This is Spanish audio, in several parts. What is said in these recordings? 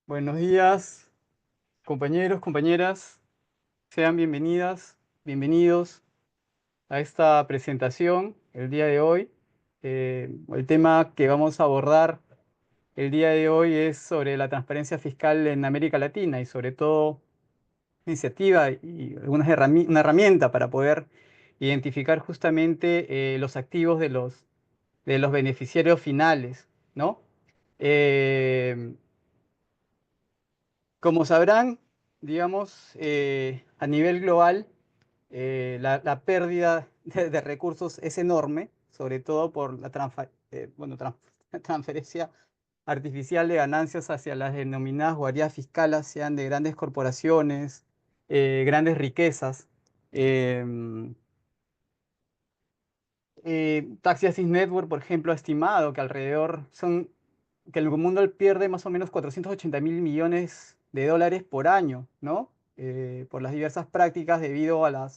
Buenos días, compañeros, compañeras. Sean bienvenidas, bienvenidos a esta presentación el día de hoy. El tema que vamos a abordar el día de hoy es sobre la transparencia fiscal en América Latina y sobre todo iniciativa y una herramienta para poder identificar justamente los activos de los beneficiarios finales, ¿no? Eh, Como sabrán, digamos, a nivel global, la pérdida de recursos es enorme, sobre todo por la transferencia artificial de ganancias hacia las denominadas guaridas fiscales, sean de grandes corporaciones, grandes riquezas. Em, Taxi Assist Network, por ejemplo, ha estimado que que el mundo pierde más o menos 480 mil millones de dólares por año, ¿no? Por las diversas prácticas debido a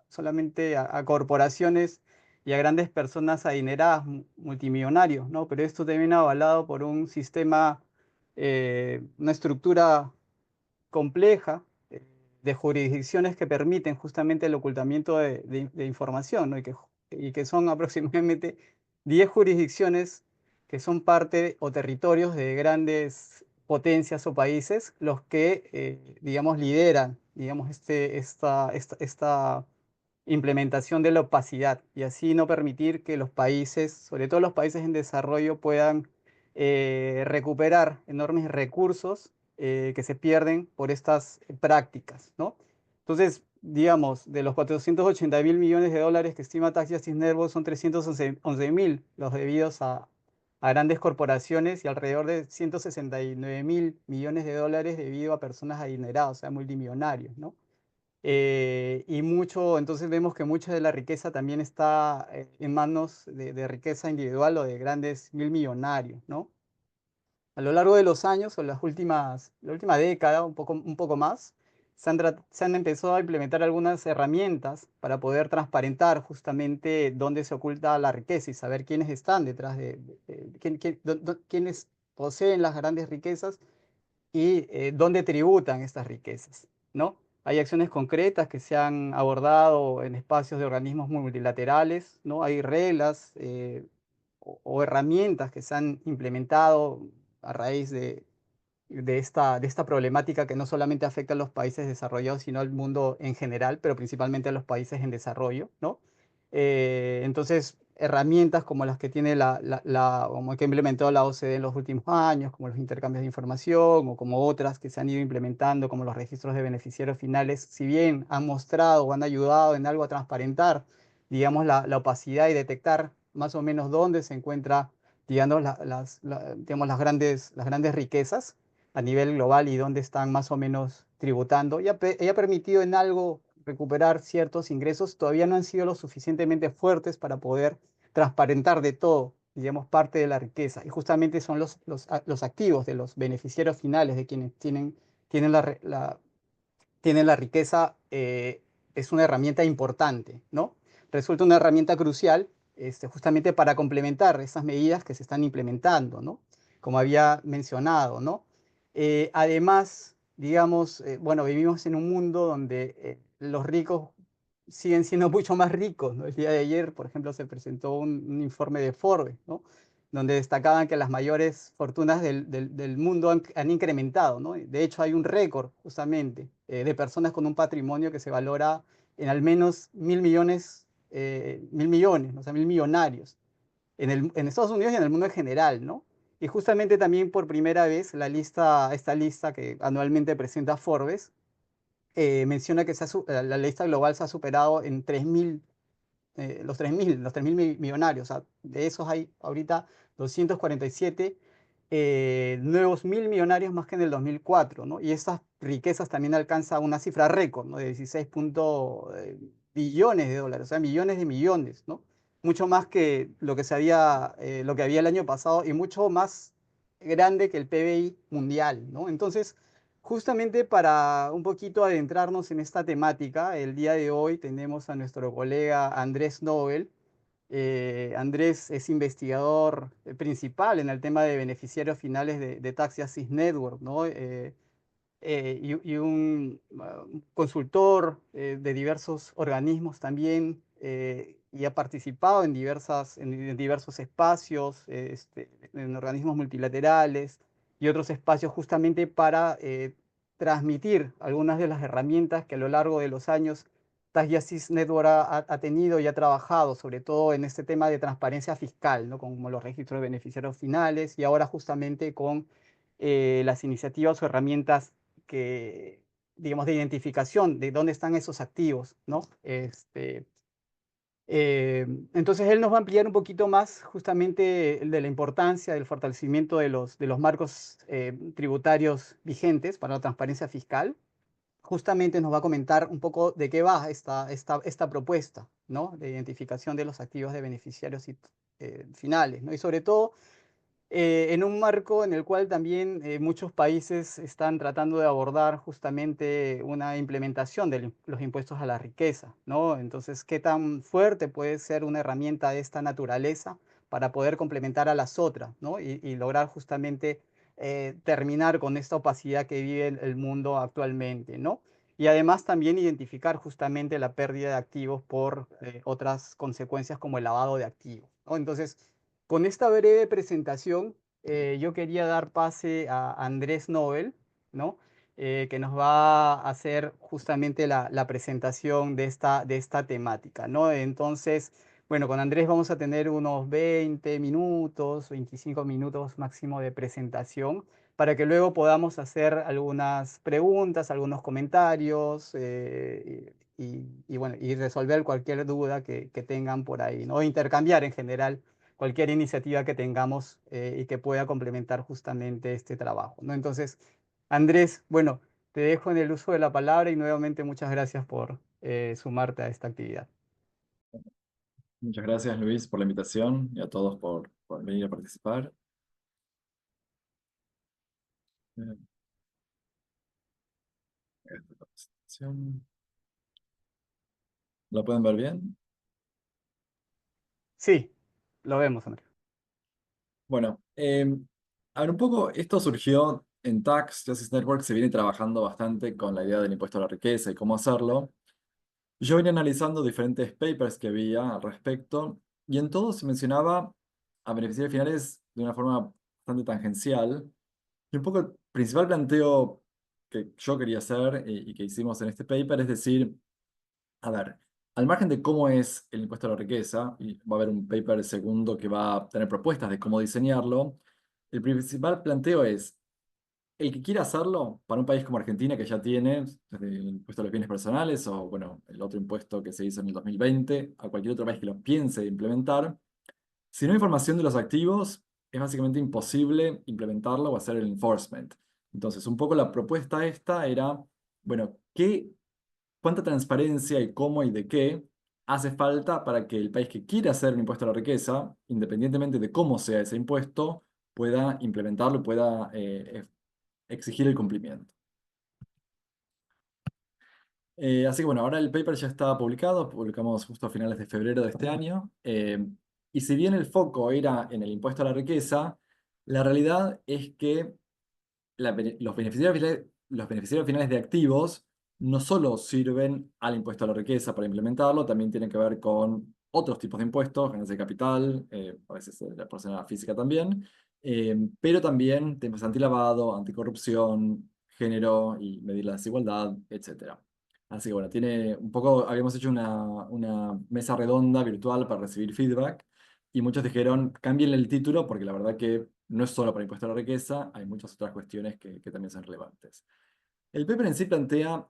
solamente a corporaciones y a grandes personas adineradas, multimillonarios, ¿no? Pero esto también avalado por un sistema, una estructura compleja de jurisdicciones que permiten justamente el ocultamiento de información, ¿no? Y que son aproximadamente 10 jurisdicciones que son parte o territorios de grandes potencias o países los que, digamos, lideran, digamos, esta implementación de la opacidad y así no permitir que los países, sobre todo los países en desarrollo, puedan recuperar enormes recursos que se pierden por estas prácticas, ¿no? Entonces, digamos, de los 480 mil millones de dólares que estima Taxi Cisneros, son 311 mil los debidos a grandes corporaciones y alrededor de 169 mil millones de dólares debido a personas adineradas, o sea, multimillonarios, ¿no? Entonces vemos que mucha de la riqueza también está en manos de riqueza individual o de grandes mil millonarios, ¿no? A lo largo de los años, o la última década, un poco más, se han empezado a implementar algunas herramientas para poder transparentar justamente dónde se oculta la riqueza y saber quiénes están detrás quiénes poseen las grandes riquezas y dónde tributan estas riquezas, ¿no? Hay acciones concretas que se han abordado en espacios de organismos multilaterales, ¿no? Hay reglas o herramientas que se han implementado a raíz de esta problemática que no solamente afecta a los países desarrollados, sino al mundo en general, pero principalmente a los países en desarrollo, ¿no? Entonces, herramientas como las que tiene como que ha implementado la OCDE en los últimos años, como los intercambios de información o como otras que se han ido implementando, como los registros de beneficiarios finales, si bien han mostrado o han ayudado en algo a transparentar, digamos, la opacidad y detectar más o menos dónde se encuentra, digamos, digamos, las grandes riquezas a nivel global y dónde están más o menos tributando. Y ha permitido en algo recuperar ciertos ingresos, todavía no han sido lo suficientemente fuertes para poder transparentar de todo, digamos, parte de la riqueza. Y justamente son los activos de los beneficiarios finales, de quienes tienen tienen la riqueza, es una herramienta importante, ¿no? Resulta una herramienta crucial justamente para complementar esas medidas que se están implementando, ¿no? Como había mencionado, ¿no? Además, digamos, bueno, vivimos en un mundo donde los ricos siguen siendo mucho más ricos, ¿no? El día de ayer, por ejemplo, se presentó un informe de Forbes, ¿no? Donde destacaban que las mayores fortunas del mundo han incrementado, ¿no? De hecho, hay un récord justamente de personas con un patrimonio que se valora en al menos 1.000 millones, 1.000 millones, o sea, mil millonarios, en Estados Unidos y en el mundo en general, ¿no? Y justamente también por primera vez esta lista que anualmente presenta Forbes, menciona que la lista global se ha superado en 3.000 los 3.000 millonarios. O sea, de esos hay ahorita 247 nuevos mil millonarios más que en el 2004, ¿no? Y estas riquezas también alcanzan una cifra récord, ¿no? De 16 billones de dólares, o sea, millones de millones, ¿no? Mucho más que lo que había el año pasado y mucho más grande que el PBI mundial, ¿no? Entonces, justamente para un poquito adentrarnos en esta temática, el día de hoy tenemos a nuestro colega Andrés Nobel, Andrés es investigador principal en el tema de beneficiarios finales de Taxi Assist Network, ¿no? Y un consultor de diversos organismos también, y ha participado en diversos espacios, en organismos multilaterales y otros espacios justamente para transmitir algunas de las herramientas que a lo largo de los años Tagiasis Network ha tenido y ha trabajado, sobre todo en este tema de transparencia fiscal, ¿no? Como los registros de beneficiarios finales y ahora justamente con las iniciativas o herramientas que, digamos, de identificación de dónde están esos activos, ¿no? Eh, entonces él nos va a ampliar un poquito más justamente de la importancia del fortalecimiento de los marcos tributarios vigentes para la transparencia fiscal. Justamente nos va a comentar un poco de qué va esta propuesta, ¿no? De identificación de los activos de beneficiarios finales, ¿no? Y sobre todo en un marco en el cual también muchos países están tratando de abordar justamente una implementación de los impuestos a la riqueza, ¿no? Entonces, ¿qué tan fuerte puede ser una herramienta de esta naturaleza para poder complementar a las otras, ¿no? Y lograr justamente terminar con esta opacidad que vive el mundo actualmente, ¿no? Y además también identificar justamente la pérdida de activos por otras consecuencias como el lavado de activos, ¿no? Entonces, con esta breve presentación, yo quería dar pase a Andrés Nobel, ¿no? Que nos va a hacer justamente la presentación de esta temática, ¿no? Entonces, bueno, con Andrés vamos a tener unos 20 minutos, 25 minutos máximo de presentación, para que luego podamos hacer algunas preguntas, algunos comentarios, y bueno, y resolver cualquier duda que tengan por ahí, ¿no? Intercambiar en general cualquier iniciativa que tengamos y que pueda complementar justamente este trabajo, ¿no? Entonces, Andrés, bueno, te dejo en el uso de la palabra y nuevamente muchas gracias por sumarte a esta actividad. Muchas gracias, Luis, por la invitación y a todos por venir a participar. Eh, esta es la presentación. ¿La pueden ver bien? Sí, lo vemos, Andrés. Bueno, a ver, un poco esto surgió en Tax Justice Network, se viene trabajando bastante con la idea del impuesto a la riqueza y cómo hacerlo. Yo venía analizando diferentes papers que había al respecto y en todos se mencionaba a beneficiarios finales de una forma bastante tangencial. Y un poco el principal planteo que yo quería hacer y que hicimos en este paper es decir, a ver, al margen de cómo es el impuesto a la riqueza, y va a haber un paper segundo que va a tener propuestas de cómo diseñarlo, el principal planteo es, el que quiera hacerlo para un país como Argentina que ya tiene desde el impuesto a los bienes personales o bueno, el otro impuesto que se hizo en el 2020, a cualquier otro país que lo piense implementar, si no hay información de los activos, es básicamente imposible implementarlo o hacer el enforcement. Entonces, un poco la propuesta esta era, bueno, cuánta transparencia y cómo y de qué hace falta para que el país que quiere hacer un impuesto a la riqueza, independientemente de cómo sea ese impuesto, pueda implementarlo y pueda exigir el cumplimiento. Así que bueno, ahora el paper ya está publicado, publicamos justo a finales de febrero de este año, y si bien el foco era en el impuesto a la riqueza, la realidad es que los beneficiarios finales de activos no solo sirven al impuesto a la riqueza para implementarlo, también tienen que ver con otros tipos de impuestos, ganancia de capital, a veces de la persona física también, pero también temas antilavado, anticorrupción, género y medir la desigualdad, etcétera. Así que bueno, tiene un poco, habíamos hecho una mesa redonda virtual para recibir feedback y muchos dijeron, cámbienle el título porque la verdad que no es solo para impuesto a la riqueza, hay muchas otras cuestiones que también son relevantes. El paper en sí plantea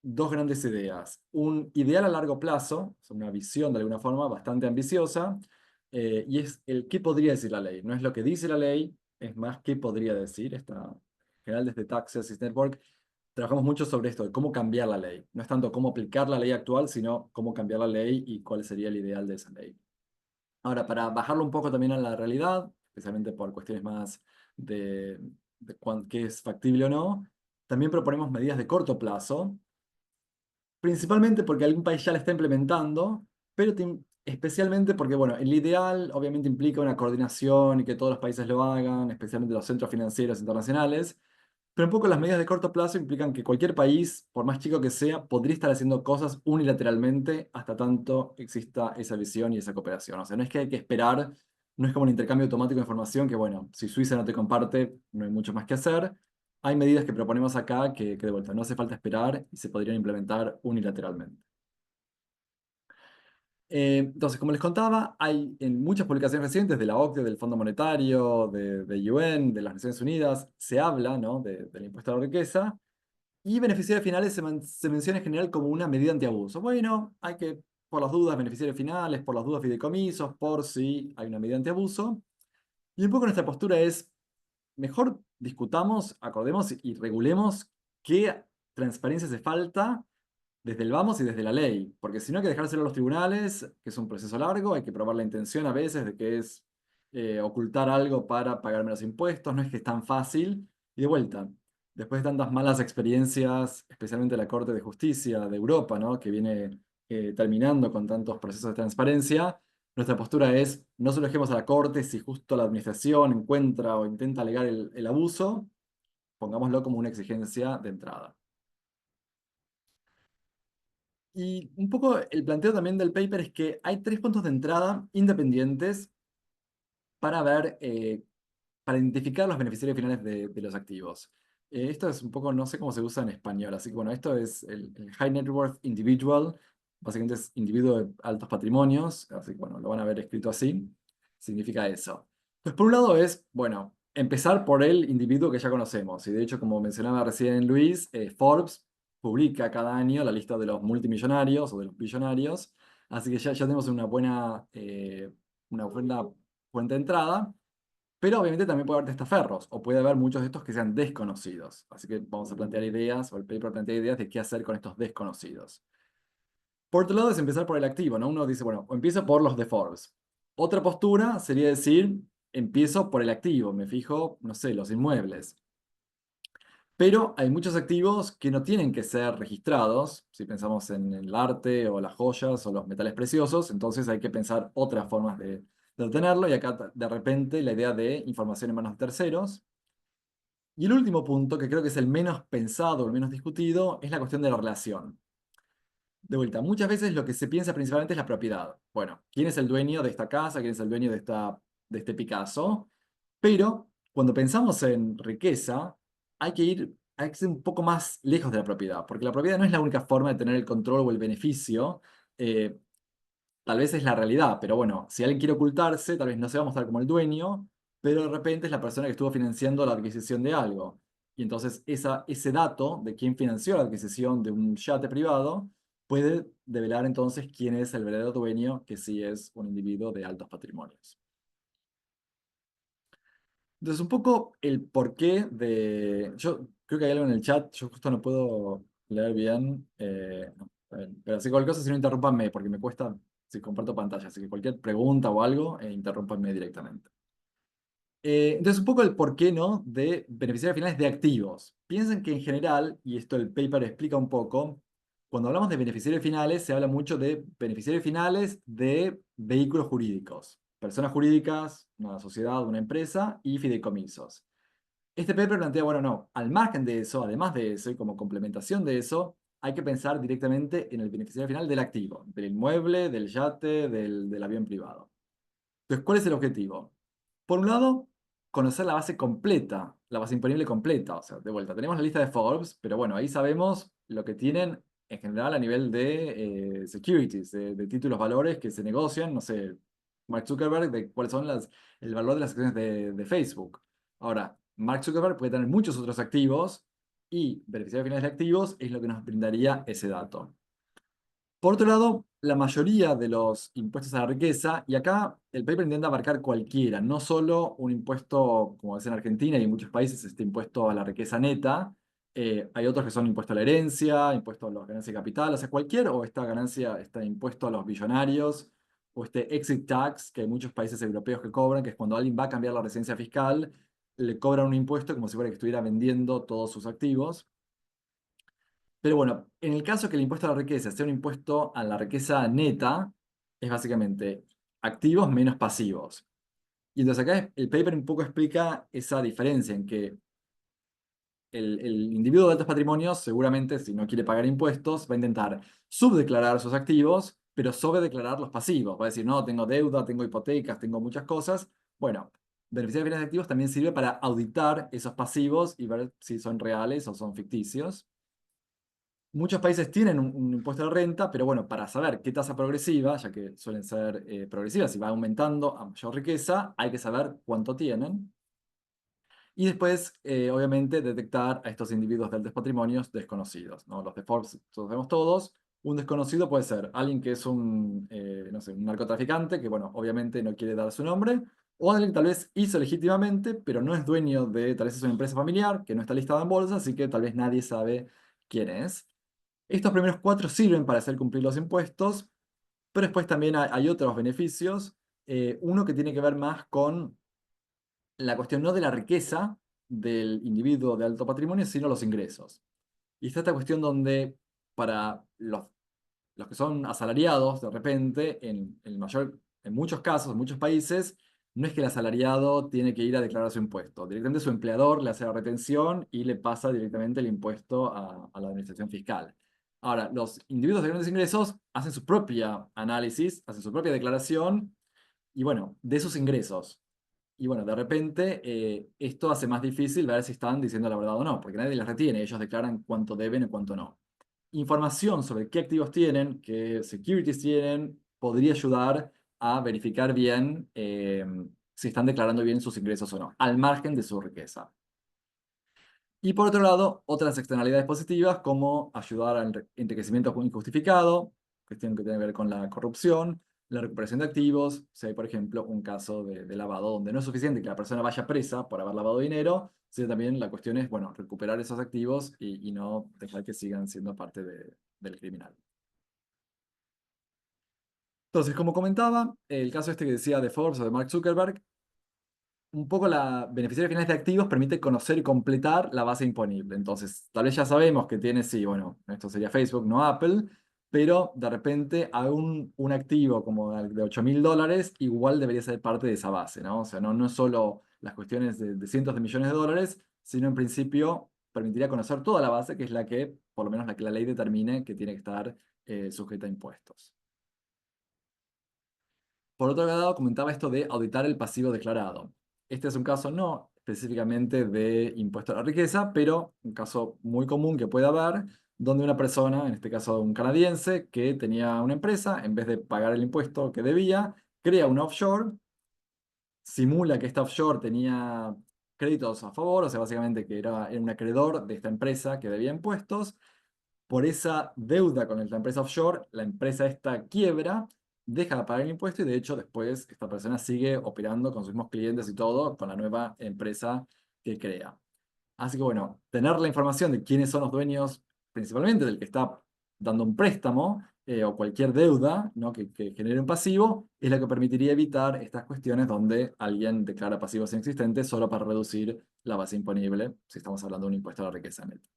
dos grandes ideas. Un ideal a largo plazo, o sea, una visión de alguna forma bastante ambiciosa, y es el qué podría decir la ley. No es lo que dice la ley, es más qué podría decir. En general, desde Tax Justice Network trabajamos mucho sobre esto, de cómo cambiar la ley. No es tanto cómo aplicar la ley actual, sino cómo cambiar la ley y cuál sería el ideal de esa ley. Ahora, para bajarlo un poco también a la realidad, especialmente por cuestiones más de qué es factible o no, también proponemos medidas de corto plazo, principalmente porque algún país ya la está implementando, pero especialmente porque, bueno, el ideal obviamente implica una coordinación y que todos los países lo hagan, especialmente los centros financieros internacionales, pero un poco las medidas de corto plazo implican que cualquier país, por más chico que sea, podría estar haciendo cosas unilateralmente hasta tanto exista esa visión y esa cooperación. O sea, no es que hay que esperar, no es como un intercambio automático de información que, bueno, si Suiza no te comparte, no hay mucho más que hacer. Hay medidas que proponemos acá que de vuelta no hace falta esperar y se podrían implementar unilateralmente. Entonces, como les contaba, hay en muchas publicaciones recientes de la OCDE, del Fondo Monetario, de UN, de las Naciones Unidas, se habla, ¿no?, del impuesto a la riqueza y beneficiarios finales se menciona en general como una medida antiabuso. Bueno, hay que, por las dudas, beneficiarios finales, por las dudas, fideicomisos, por si hay una medida antiabuso. Y un poco nuestra postura es, mejor discutamos, acordemos y regulemos qué transparencia hace falta desde el vamos y desde la ley, porque si no hay que dejárselo a los tribunales, que es un proceso largo, hay que probar la intención a veces de que es ocultar algo para pagar menos impuestos, no es que es tan fácil. Y de vuelta, después de tantas malas experiencias, especialmente la Corte de Justicia de Europa, ¿no?, que viene terminando con tantos procesos de transparencia, nuestra postura es, no se lo dejemos a la Corte si justo la administración encuentra o intenta alegar el abuso, pongámoslo como una exigencia de entrada. Y un poco el planteo también del paper es que hay tres puntos de entrada independientes para ver, para identificar los beneficiarios finales de los activos. Esto es un poco, no sé cómo se usa en español, así que bueno, esto es el High Net Worth Individual, básicamente es individuo de altos patrimonios, así que bueno, lo van a ver escrito así, significa eso. Entonces, por un lado es, bueno, empezar por el individuo que ya conocemos, y de hecho, como mencionaba recién Luis, Forbes publica cada año la lista de los multimillonarios o de los billonarios, así que ya tenemos una buena fuente de entrada. Pero obviamente también puede haber testaferros, o puede haber muchos de estos que sean desconocidos. Así que vamos a plantear ideas, o el paper plantea ideas de qué hacer con estos desconocidos. Por otro lado es empezar por el activo, ¿no? Uno dice, bueno, o empiezo por los de Forbes. Otra postura sería decir, empiezo por el activo, me fijo, no sé, los inmuebles. Pero hay muchos activos que no tienen que ser registrados, si pensamos en el arte o las joyas o los metales preciosos, entonces hay que pensar otras formas de obtenerlo y acá de repente la idea de información en manos de terceros. Y el último punto, que creo que es el menos pensado, el menos discutido, es la cuestión de la relación. De vuelta, muchas veces lo que se piensa principalmente es la propiedad. Bueno, ¿quién es el dueño de esta casa? ¿Quién es el dueño de este Picasso? Pero cuando pensamos en riqueza, hay que ser un poco más lejos de la propiedad, porque la propiedad no es la única forma de tener el control o el beneficio. eh, Tal vez es la realidad, pero bueno, si alguien quiere ocultarse, tal vez no se va a mostrar como el dueño, pero de repente es la persona que estuvo financiando la adquisición de algo. Y entonces ese dato de quién financió la adquisición de un yate privado puede develar entonces quién es el verdadero dueño, que sí es un individuo de altos patrimonios. Entonces, un poco el porqué de... Yo creo que hay algo en el chat, yo justo no puedo leer bien, no, está bien. Pero si cualquier cosa, si no, interrúmpanme, porque me cuesta si comparto pantalla, así que cualquier pregunta o algo, interrúmpanme directamente. Entonces, un poco el porqué, ¿no?, de beneficiarios finales de activos. Piensen que en general, y esto el paper explica un poco, cuando hablamos de beneficiarios finales, se habla mucho de beneficiarios finales de vehículos jurídicos, personas jurídicas, una sociedad, una empresa y fideicomisos. Este paper plantea, bueno, no, al margen de eso, además de eso y como complementación de eso, hay que pensar directamente en el beneficiario final del activo, del inmueble, del yate, del avión privado. Entonces, ¿cuál es el objetivo? Por un lado, conocer la base completa, la base imponible completa. O sea, de vuelta, tenemos la lista de Forbes, pero bueno, ahí sabemos lo que tienen en general a nivel de securities, de títulos valores que se negocian, no sé, Mark Zuckerberg, de cuáles son el valor de las acciones de Facebook. Ahora, Mark Zuckerberg puede tener muchos otros activos y beneficiarios finales de activos es lo que nos brindaría ese dato. Por otro lado, la mayoría de los impuestos a la riqueza, y acá el paper intenta abarcar cualquiera, no solo un impuesto, como es en Argentina y en muchos países, este impuesto a la riqueza neta, hay otros que son impuesto a la herencia, impuesto a las ganancias de capital, o sea, cualquier, o esta ganancia, este impuesto a los billonarios, o este exit tax, que hay muchos países europeos que cobran, que es cuando alguien va a cambiar la residencia fiscal, le cobran un impuesto como si fuera que estuviera vendiendo todos sus activos. Pero bueno, en el caso que el impuesto a la riqueza sea un impuesto a la riqueza neta, es básicamente activos menos pasivos. Y entonces acá el paper un poco explica esa diferencia en que el individuo de altos patrimonios seguramente, si no quiere pagar impuestos, va a intentar subdeclarar sus activos, pero sobredeclarar los pasivos. Va a decir, no, tengo deuda, tengo hipotecas, tengo muchas cosas. Bueno, beneficiar de bienes activos también sirve para auditar esos pasivos y ver si son reales o son ficticios. Muchos países tienen un impuesto a la renta, pero bueno, para saber qué tasa progresiva, ya que suelen ser progresivas y va aumentando a mayor riqueza, hay que saber cuánto tienen. Y después, obviamente, detectar a estos individuos de altos patrimonios desconocidos, ¿no? Los de Forbes, todos vemos todos. Un desconocido puede ser alguien que es no sé, un narcotraficante, que, bueno, obviamente no quiere dar su nombre, o alguien que tal vez hizo legítimamente, pero no es dueño de, tal vez es una empresa familiar, que no está listada en bolsa, así que tal vez nadie sabe quién es. Estos primeros cuatro sirven para hacer cumplir los impuestos, pero después también hay otros beneficios. Uno que tiene que ver más con la cuestión no de la riqueza del individuo de alto patrimonio, sino los ingresos. Y está esta cuestión donde para los que son asalariados, de repente, en muchos casos, en muchos países, no es que el asalariado tiene que ir a declarar su impuesto. Directamente su empleador le hace la retención y le pasa directamente el impuesto a la administración fiscal. Ahora, los individuos de grandes ingresos hacen su propia análisis, hacen su propia declaración y bueno, de sus ingresos. Y bueno, de repente esto hace más difícil ver si están diciendo la verdad o no, porque nadie les retiene, ellos declaran cuánto deben y cuánto no. Información sobre qué activos tienen, qué securities tienen, podría ayudar a verificar bien si están declarando bien sus ingresos o no, al margen de su riqueza. Y por otro lado, otras externalidades positivas como ayudar al enriquecimiento injustificado, cuestión que tiene que ver con la corrupción, la recuperación de activos, si hay, por ejemplo, un caso de lavado donde no es suficiente que la persona vaya presa por haber lavado dinero, sino también la cuestión es, bueno, recuperar esos activos y no dejar que sigan siendo parte del criminal. Entonces, como comentaba, el caso este que decía de Forbes o de Mark Zuckerberg, un poco la beneficiaria finales de activos permite conocer y completar la base imponible. Entonces, tal vez ya sabemos que tiene, sí, bueno, esto sería Facebook, no Apple, pero de repente aún un activo como el de $8.000 igual debería ser parte de esa base, ¿no? O sea, no es solo las cuestiones de cientos de millones de dólares, sino en principio permitiría conocer toda la base, que es la que, por lo menos la que la ley determine que tiene que estar sujeta a impuestos. Por otro lado, comentaba esto de auditar el pasivo declarado. Este es un caso no específicamente de impuesto a la riqueza, pero un caso muy común que puede haber, donde una persona, en este caso un canadiense, que tenía una empresa, en vez de pagar el impuesto que debía, crea un offshore, simula que esta offshore tenía créditos a favor, o sea, básicamente que era un acreedor de esta empresa que debía impuestos, por esa deuda con la empresa offshore, la empresa esta quiebra, deja de pagar el impuesto y de hecho después esta persona sigue operando con sus mismos clientes y todo con la nueva empresa que crea. Así que bueno, tener la información de quiénes son los dueños, principalmente del que está dando un préstamo o cualquier deuda, ¿no? que genere un pasivo, es lo que permitiría evitar estas cuestiones donde alguien declara pasivos inexistentes solo para reducir la base imponible, si estamos hablando de un impuesto a la riqueza neta.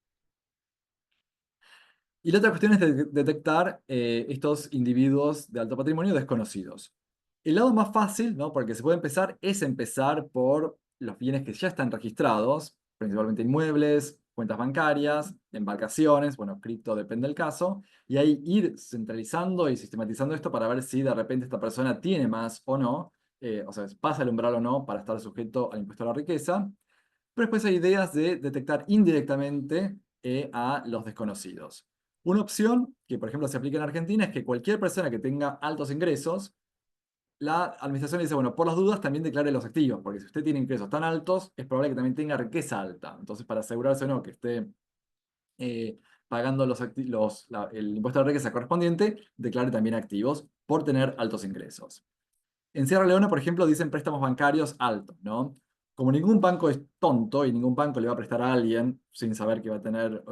Y la otra cuestión es detectar estos individuos de alto patrimonio desconocidos. El lado más fácil, ¿no? Porque se puede empezar, es empezar por los bienes que ya están registrados, principalmente inmuebles, cuentas bancarias, embarcaciones, bueno, cripto depende del caso, y ahí ir centralizando y sistematizando esto para ver si de repente esta persona tiene más o no, o sea, pasa el umbral o no para estar sujeto al impuesto a la riqueza. Pero después hay ideas de detectar indirectamente a los desconocidos. Una opción que, por ejemplo, se aplica en Argentina es que cualquier persona que tenga altos ingresos, la administración le dice, bueno, por las dudas también declare los activos, porque si usted tiene ingresos tan altos, es probable que también tenga riqueza alta. Entonces, para asegurarse o no que esté eh, pagando el impuesto a la riqueza correspondiente, declare también activos por tener altos ingresos. En Sierra Leona, por ejemplo, dicen préstamos bancarios altos, ¿no? Como ningún banco es tonto y ningún banco le va a prestar a alguien sin saber que va a tener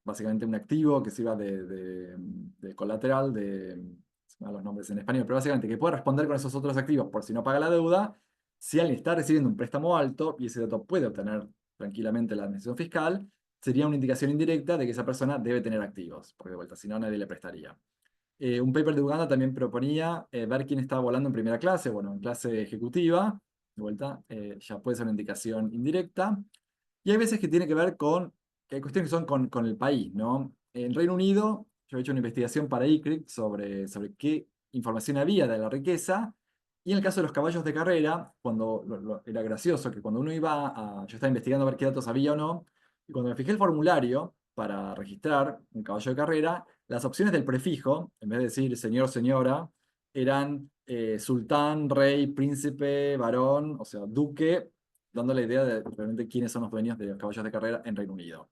básicamente un activo que sirva de colateral, se me van los nombres en español, pero básicamente que pueda responder con esos otros activos por si no paga la deuda, si alguien está recibiendo un préstamo alto y ese dato puede obtener tranquilamente la administración fiscal, sería una indicación indirecta de que esa persona debe tener activos, porque de vuelta, si no, nadie le prestaría. Un paper de Uganda también proponía ver quién estaba volando en primera clase, bueno, en clase ejecutiva, de vuelta, ya puede ser una indicación indirecta. Y hay veces que tiene que ver que hay cuestiones que son con el país, ¿no? En Reino Unido, yo he hecho una investigación para ICRIC sobre qué información había de la riqueza, y en el caso de los caballos de carrera, era gracioso que cuando uno yo estaba investigando a ver qué datos había o no, y cuando me fijé el formulario para registrar un caballo de carrera, las opciones del prefijo, en vez de decir señor, señora, eran sultán, rey, príncipe, varón, o sea, duque, dando la idea de realmente quiénes son los dueños de los caballos de carrera en Reino Unido.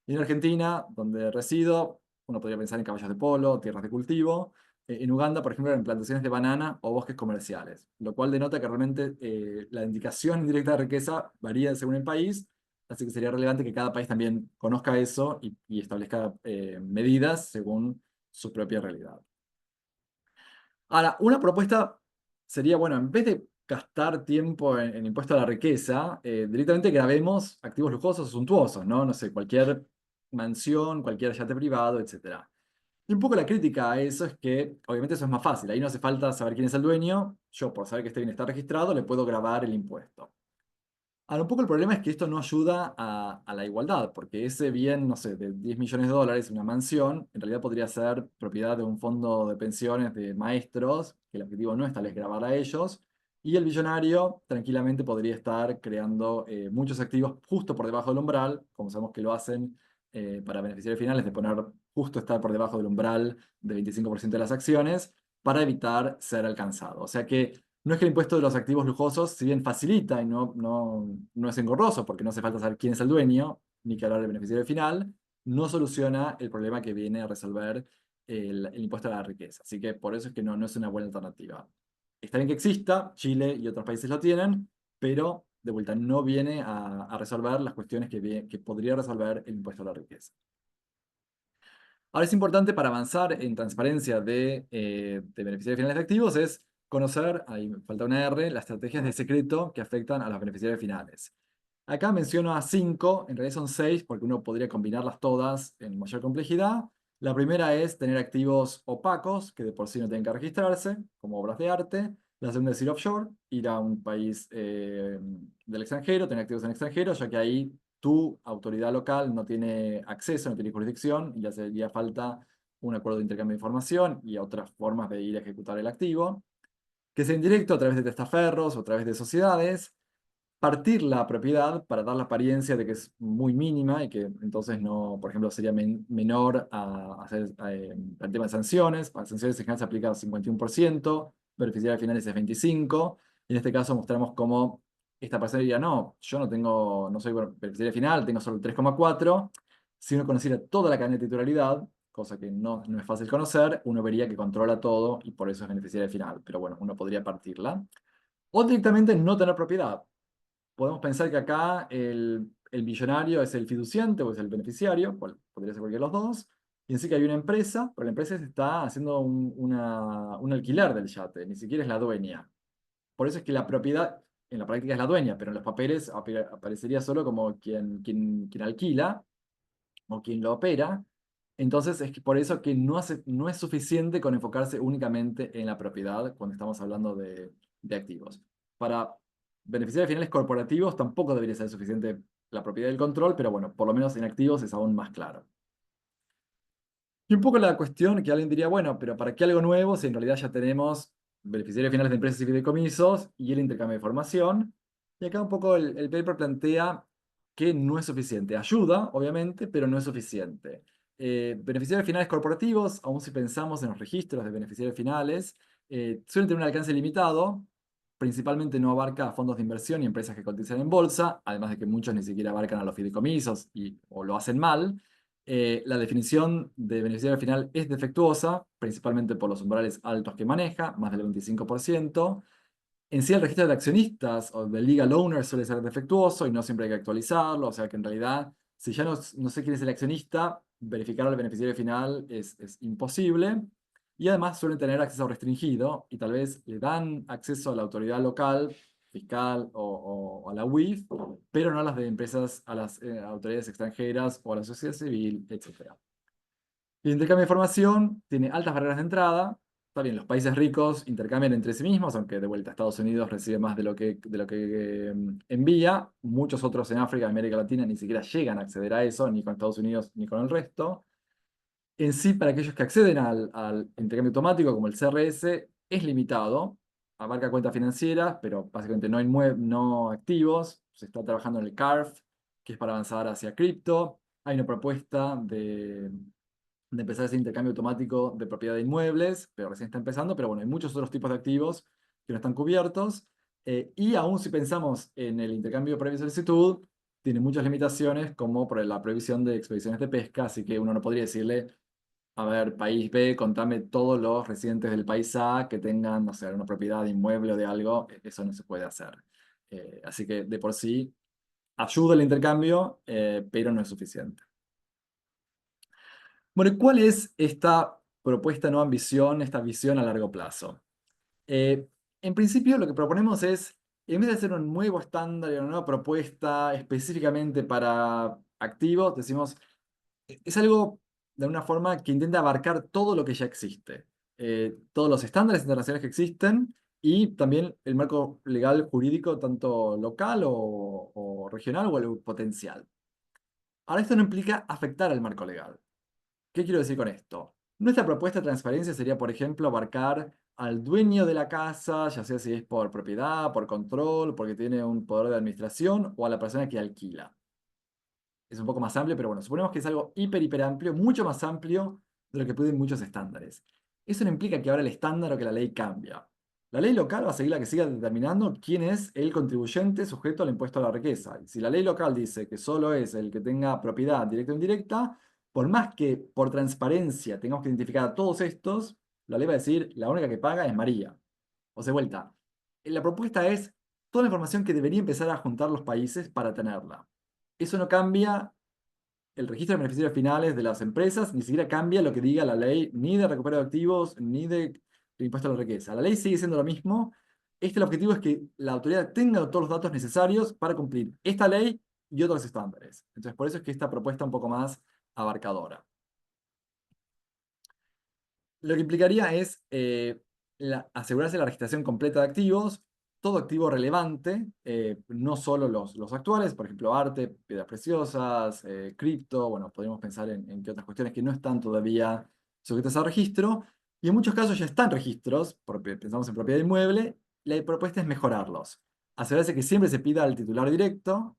Y en Argentina, donde resido, uno podría pensar en caballos de polo, tierras de cultivo. En Uganda, por ejemplo, en plantaciones de banana o bosques comerciales, lo cual denota que realmente la indicación indirecta de riqueza varía según el país, así que sería relevante que cada país también conozca eso y establezca medidas según su propia realidad. Ahora, una propuesta sería, bueno, en vez de gastar tiempo en impuesto a la riqueza, directamente grabemos activos lujosos o suntuosos, ¿no? No sé, cualquier mansión, cualquier yate privado, etcétera. Y un poco la crítica a eso es que, obviamente, eso es más fácil. Ahí no hace falta saber quién es el dueño. Yo, por saber que este bien está registrado, le puedo grabar el impuesto. Ahora, un poco el problema es que esto no ayuda a la igualdad, porque ese bien, no sé, de 10 millones de dólares, una mansión, en realidad podría ser propiedad de un fondo de pensiones de maestros, que el objetivo no es tal vez grabar a ellos, y el billonario tranquilamente podría estar creando muchos activos justo por debajo del umbral, como sabemos que lo hacen para beneficiarios finales, de poner justo estar por debajo del umbral de 25% de las acciones, para evitar ser alcanzado. O sea que no es que el impuesto de los activos lujosos, si bien facilita y no es engorroso, porque no hace falta saber quién es el dueño, ni que hablar del beneficiario final, no soluciona el problema que viene a resolver el impuesto a la riqueza. Así que por eso es que no es una buena alternativa. Está bien que exista, Chile y otros países lo tienen, pero de vuelta no viene a resolver las cuestiones que podría resolver el impuesto a la riqueza. Ahora es importante para avanzar en transparencia de beneficiarios finales de activos es conocer, ahí me falta una R, las estrategias de secreto que afectan a los beneficiarios finales. Acá menciono a 5, en realidad son 6 porque uno podría combinarlas todas en mayor complejidad. La primera es tener activos opacos que de por sí no tienen que registrarse, como obras de arte. La segunda es ir offshore, ir a un país del extranjero, tener activos en el extranjero, ya que ahí tu autoridad local no tiene acceso, no tiene jurisdicción y le haría falta un acuerdo de intercambio de información y otras formas de ir a ejecutar el activo. Que sea indirecto a través de testaferros o a través de sociedades. Partir la propiedad para dar la apariencia de que es muy mínima y que entonces no, por ejemplo, sería menor al tema de sanciones. Para sanciones en general se aplica 51%, beneficiario al final es 25%, y en este caso mostramos cómo esta persona diría, no, yo no soy beneficiario final, tengo solo el 3,4. Si uno conociera toda la cadena de titularidad, cosa que no es fácil conocer, uno vería que controla todo y por eso es beneficiario final, pero bueno, uno podría partirla. O directamente no tener propiedad. Podemos pensar que acá el millonario es el fiduciante o es el beneficiario, podría ser cualquiera de los dos, y en sí que hay una empresa, pero la empresa se está haciendo un alquiler del yate, ni siquiera es la dueña. Por eso es que la propiedad en la práctica es la dueña, pero en los papeles aparecería solo como quien alquila o quien lo opera. Entonces es que por eso que no es suficiente con enfocarse únicamente en la propiedad cuando estamos hablando de activos. Para beneficiarios finales corporativos tampoco debería ser suficiente la propiedad del control, pero bueno, por lo menos en activos es aún más claro. Y un poco la cuestión que alguien diría, bueno, pero ¿para qué algo nuevo si en realidad ya tenemos beneficiarios finales de empresas y fideicomisos y el intercambio de información? Y acá un poco el paper plantea que no es suficiente. Ayuda, obviamente, pero no es suficiente. Beneficiarios finales corporativos, aun si pensamos en los registros de beneficiarios finales, suelen tener un alcance limitado. Principalmente no abarca a fondos de inversión y empresas que cotizan en bolsa, además de que muchos ni siquiera abarcan a los fideicomisos o lo hacen mal. La definición de beneficiario final es defectuosa, principalmente por los umbrales altos que maneja, más del 25%. En sí, el registro de accionistas o de legal owner suele ser defectuoso y no siempre hay que actualizarlo. O sea que en realidad, si ya no sé quién es el accionista, verificar al beneficiario final es imposible. Y además suelen tener acceso restringido y tal vez le dan acceso a la autoridad local, fiscal o a la UIF, pero no a las de empresas, a las autoridades extranjeras o a la sociedad civil, etc. El intercambio de información tiene altas barreras de entrada. Está bien, los países ricos intercambian entre sí mismos, aunque de vuelta Estados Unidos recibe más de lo que envía. Muchos otros en África y América Latina ni siquiera llegan a acceder a eso, ni con Estados Unidos ni con el resto. En sí, para aquellos que acceden al intercambio automático, como el CRS, es limitado. Abarca cuentas financieras, pero básicamente no activos. Se está trabajando en el CARF, que es para avanzar hacia cripto. Hay una propuesta de empezar ese intercambio automático de propiedad de inmuebles, pero recién está empezando. Pero bueno, hay muchos otros tipos de activos que no están cubiertos. Y aún si pensamos en el intercambio previo solicitud, tiene muchas limitaciones, como por la prohibición de expediciones de pesca, así que uno no podría decirle, a ver, país B, contame todos los residentes del país A que tengan, no sé, una propiedad de inmueble o de algo. Eso no se puede hacer. Así que de por sí ayuda el intercambio, pero no es suficiente. Bueno, ¿y cuál es esta propuesta no ambición, esta visión a largo plazo? Eh, en principio, lo que proponemos es, en vez de hacer un nuevo estándar y una nueva propuesta específicamente para activos, decimos, es algo de alguna forma que intenta abarcar todo lo que ya existe. Todos los estándares internacionales que existen y también el marco legal jurídico, tanto local o regional o el potencial. Ahora, esto no implica afectar al marco legal. ¿Qué quiero decir con esto? Nuestra propuesta de transparencia sería, por ejemplo, abarcar al dueño de la casa, ya sea si es por propiedad, por control, porque tiene un poder de administración, o a la persona que alquila. Es un poco más amplio, pero bueno, suponemos que es algo hiper amplio, mucho más amplio de lo que piden muchos estándares. Eso no implica que ahora el estándar o que la ley cambia. La ley local va a seguir la que siga determinando quién es el contribuyente sujeto al impuesto a la riqueza. Y si la ley local dice que solo es el que tenga propiedad directa o indirecta, por más que por transparencia tengamos que identificar a todos estos, la ley va a decir la única que paga es María. O sea, de vuelta, la propuesta es toda la información que debería empezar a juntar los países para tenerla. Eso no cambia el registro de beneficiarios finales de las empresas, ni siquiera cambia lo que diga la ley ni de recupero de activos ni de impuesto a la riqueza. La ley sigue siendo lo mismo. El objetivo es que la autoridad tenga todos los datos necesarios para cumplir esta ley y otros estándares. Entonces, por eso es que esta propuesta es un poco más abarcadora. Lo que implicaría es asegurarse la registración completa de activos, todo activo relevante, no solo los actuales, por ejemplo, arte, piedras preciosas, cripto, bueno, podríamos pensar en qué otras cuestiones que no están todavía sujetas a registro, y en muchos casos ya están registros, porque pensamos en propiedad inmueble, la propuesta es mejorarlos. Asegurarse que siempre se pida al titular directo.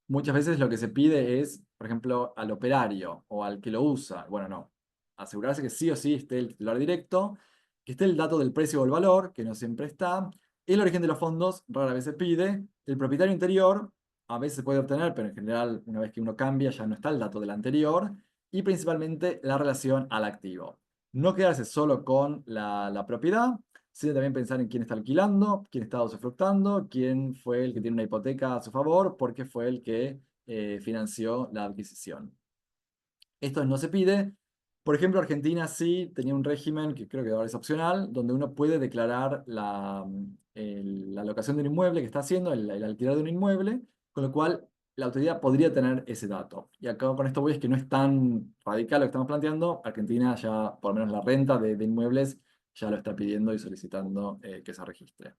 Muchas veces lo que se pide es, por ejemplo, al operario o al que lo usa. Bueno, no, asegurarse que sí o sí esté el titular directo, que esté el dato del precio o el valor, que no siempre está, el origen de los fondos, rara vez se pide, el propietario interior, a veces se puede obtener, pero en general una vez que uno cambia ya no está el dato del anterior, y principalmente la relación al activo. No quedarse solo con la propiedad, sino también pensar en quién está alquilando, quién está usufructando, quién fue el que tiene una hipoteca a su favor, porque fue el que financió la adquisición. Esto no se pide. Por ejemplo, Argentina sí tenía un régimen que creo que ahora es opcional, donde uno puede declarar la locación de un inmueble que está haciendo, el alquiler de un inmueble, con lo cual la autoridad podría tener ese dato. Y acá con esto voy es que no es tan radical lo que estamos planteando. Argentina ya, por lo menos la renta de inmuebles, ya lo está pidiendo y solicitando que se registre.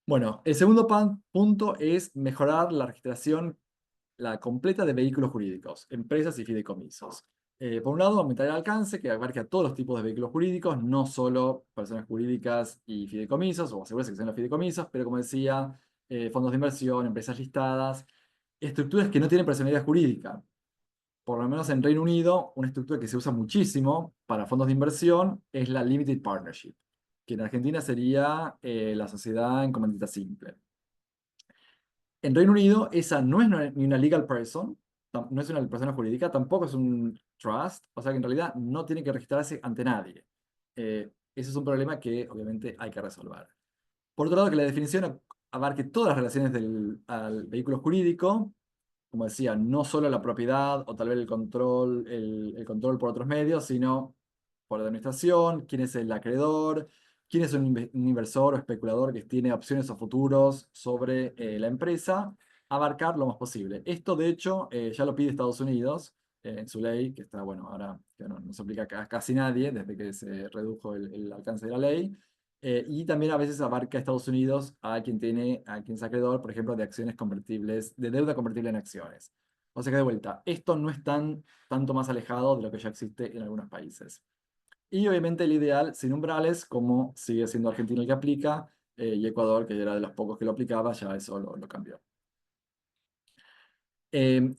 Bueno, el segundo punto es mejorar la registración la completa de vehículos jurídicos, empresas y fideicomisos. Por un lado, aumentar el alcance que abarque a todos los tipos de vehículos jurídicos, no solo personas jurídicas y fideicomisos, o asegurarse que sean los fideicomisos, pero como decía, fondos de inversión, empresas listadas, estructuras que no tienen personalidad jurídica. Por lo menos en Reino Unido, una estructura que se usa muchísimo para fondos de inversión es la Limited Partnership, que en Argentina sería la sociedad en comandita simple. En Reino Unido, esa no es ni una legal person, no es una persona jurídica, tampoco es un trust, o sea que en realidad no tiene que registrarse ante nadie. Ese es un problema que obviamente hay que resolver. Por otro lado, que la definición abarque todas las relaciones al vehículo jurídico, como decía, no solo la propiedad o tal vez el control por otros medios, sino por la administración, quién es el acreedor, quién es un inversor o especulador que tiene opciones o futuros sobre la empresa, abarcar lo más posible. Esto, de hecho, ya lo pide Estados Unidos. en su ley, que está, bueno, ahora que no se aplica a casi nadie desde que se redujo el alcance de la ley. Y también a veces abarca a Estados Unidos a quien es acreedor, por ejemplo, de acciones convertibles, de deuda convertible en acciones. O sea que de vuelta, esto no es tanto más alejado de lo que ya existe en algunos países. Y obviamente el ideal sin umbrales, como sigue siendo Argentina el que aplica, y Ecuador, que era de los pocos que lo aplicaba, ya eso lo cambió. Eh,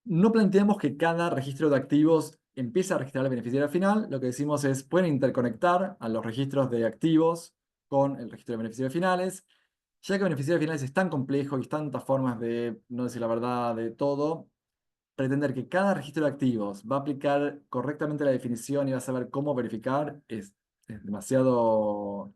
no planteamos que cada registro de activos empiece a registrar al beneficiario final. Lo que decimos es, pueden interconectar a los registros de activos con el registro de beneficiarios finales. Ya que beneficiarios finales es tan complejo y tantas formas de no decir la verdad de todo, pretender que cada registro de activos va a aplicar correctamente la definición y va a saber cómo verificar es demasiado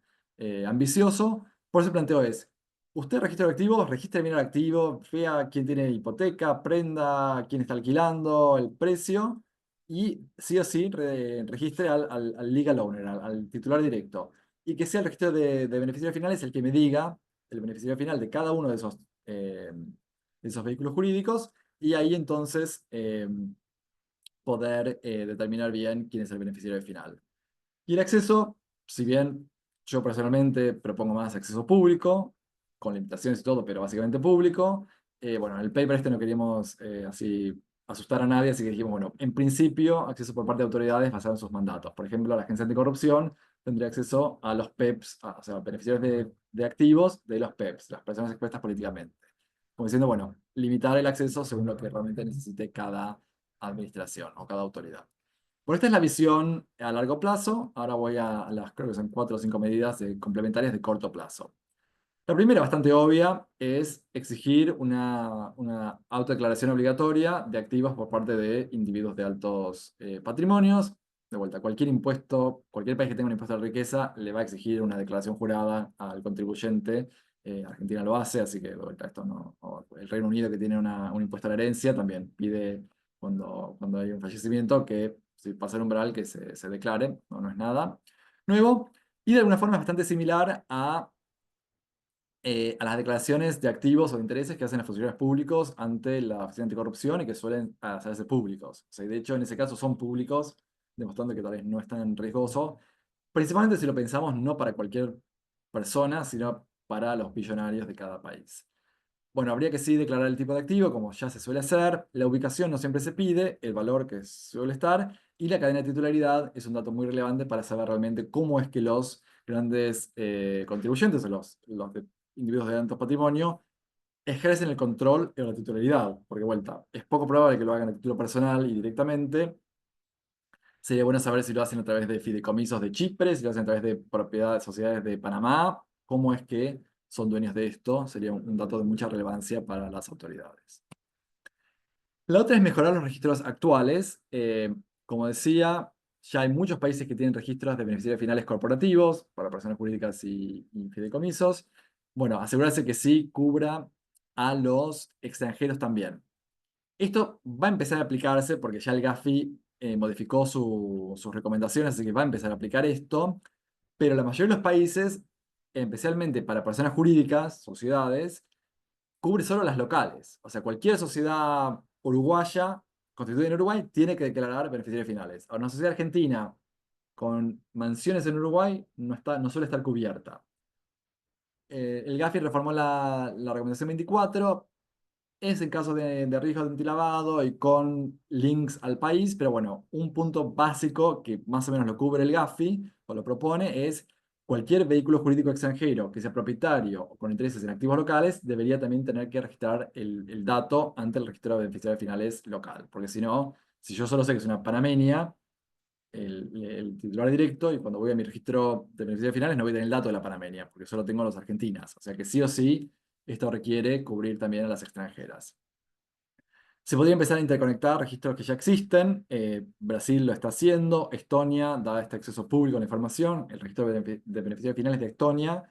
ambicioso. Por eso el planteo es, usted registro de activos, registre bien el activo, vea quién tiene hipoteca, prenda, quién está alquilando, el precio, y sí o sí registre al legal owner, al titular directo. Y que sea el registro de beneficiarios finales el que me diga el beneficiario final de cada uno de esos vehículos jurídicos y ahí entonces poder determinar bien quién es el beneficiario final. Y el acceso, si bien yo personalmente propongo más acceso público, con limitaciones y todo, pero básicamente público, bueno, en el paper este no queríamos así asustar a nadie, así que dijimos, bueno, en principio, acceso por parte de autoridades basado en sus mandatos. Por ejemplo, la Agencia Anticorrupción tendría acceso a los PEPs, o sea, beneficiarios de activos de los PEPs, las personas expuestas políticamente. Como diciendo, bueno, limitar el acceso según lo que realmente necesite cada administración o cada autoridad. Bueno, esta es la visión a largo plazo. Ahora voy a las, creo que son 4 o 5 medidas complementarias de corto plazo. La primera, bastante obvia, es exigir una autodeclaración obligatoria de activos por parte de individuos de altos patrimonios. De vuelta, cualquier impuesto, cualquier país que tenga un impuesto de riqueza, le va a exigir una declaración jurada al contribuyente. Argentina lo hace, así que de vuelta, esto no. O el Reino Unido, que tiene un impuesto a la herencia, también pide cuando hay un fallecimiento que si pasa el umbral que se declare, no es nada nuevo. Y de alguna forma es bastante similar a las declaraciones de activos o de intereses que hacen los funcionarios públicos ante la Oficina Anticorrupción y que suelen hacerse públicos. O sea, de hecho, en ese caso son públicos, demostrando que tal vez no es tan riesgoso, principalmente si lo pensamos no para cualquier persona, sino para los billonarios de cada país. Bueno, habría que sí declarar el tipo de activo, como ya se suele hacer. La ubicación no siempre se pide, el valor que suele estar, y la cadena de titularidad es un dato muy relevante para saber realmente cómo es que los grandes contribuyentes o los individuos de alto patrimonio ejercen el control de la titularidad. Porque, vuelta, es poco probable que lo hagan a título personal y directamente. Sería bueno saber si lo hacen a través de fideicomisos de Chipre, si lo hacen a través de propiedades, sociedades de Panamá, cómo es que son dueños de esto, sería un dato de mucha relevancia para las autoridades. La otra es mejorar los registros actuales. Como decía, ya hay muchos países que tienen registros de beneficiarios finales corporativos para personas jurídicas y fideicomisos. Bueno, asegurarse que sí cubra a los extranjeros también. Esto va a empezar a aplicarse porque ya el Gafi modificó sus recomendaciones, así que va a empezar a aplicar esto, pero la mayoría de los países, especialmente para personas jurídicas, sociedades, cubre solo las locales. O sea, cualquier sociedad uruguaya constituida en Uruguay tiene que declarar beneficiarios finales. Ahora, una sociedad argentina con mansiones en Uruguay no suele estar cubierta. El Gafi reformó la recomendación 24. Es en caso de riesgo de antilavado y con links al país, pero bueno, un punto básico que más o menos lo cubre el Gafi o lo propone es cualquier vehículo jurídico extranjero que sea propietario o con intereses en activos locales debería también tener que registrar el dato ante el registro de beneficiarios finales local, porque si no, si yo solo sé que es una panameña, el titular directo y cuando voy a mi registro de beneficiarios finales no voy a tener el dato de la panameña, porque solo tengo a las argentinas, o sea que sí o sí esto requiere cubrir también a las extranjeras. Se podría empezar a interconectar registros que ya existen. Brasil lo está haciendo. Estonia da este acceso público a la información. El registro de beneficiarios finales de Estonia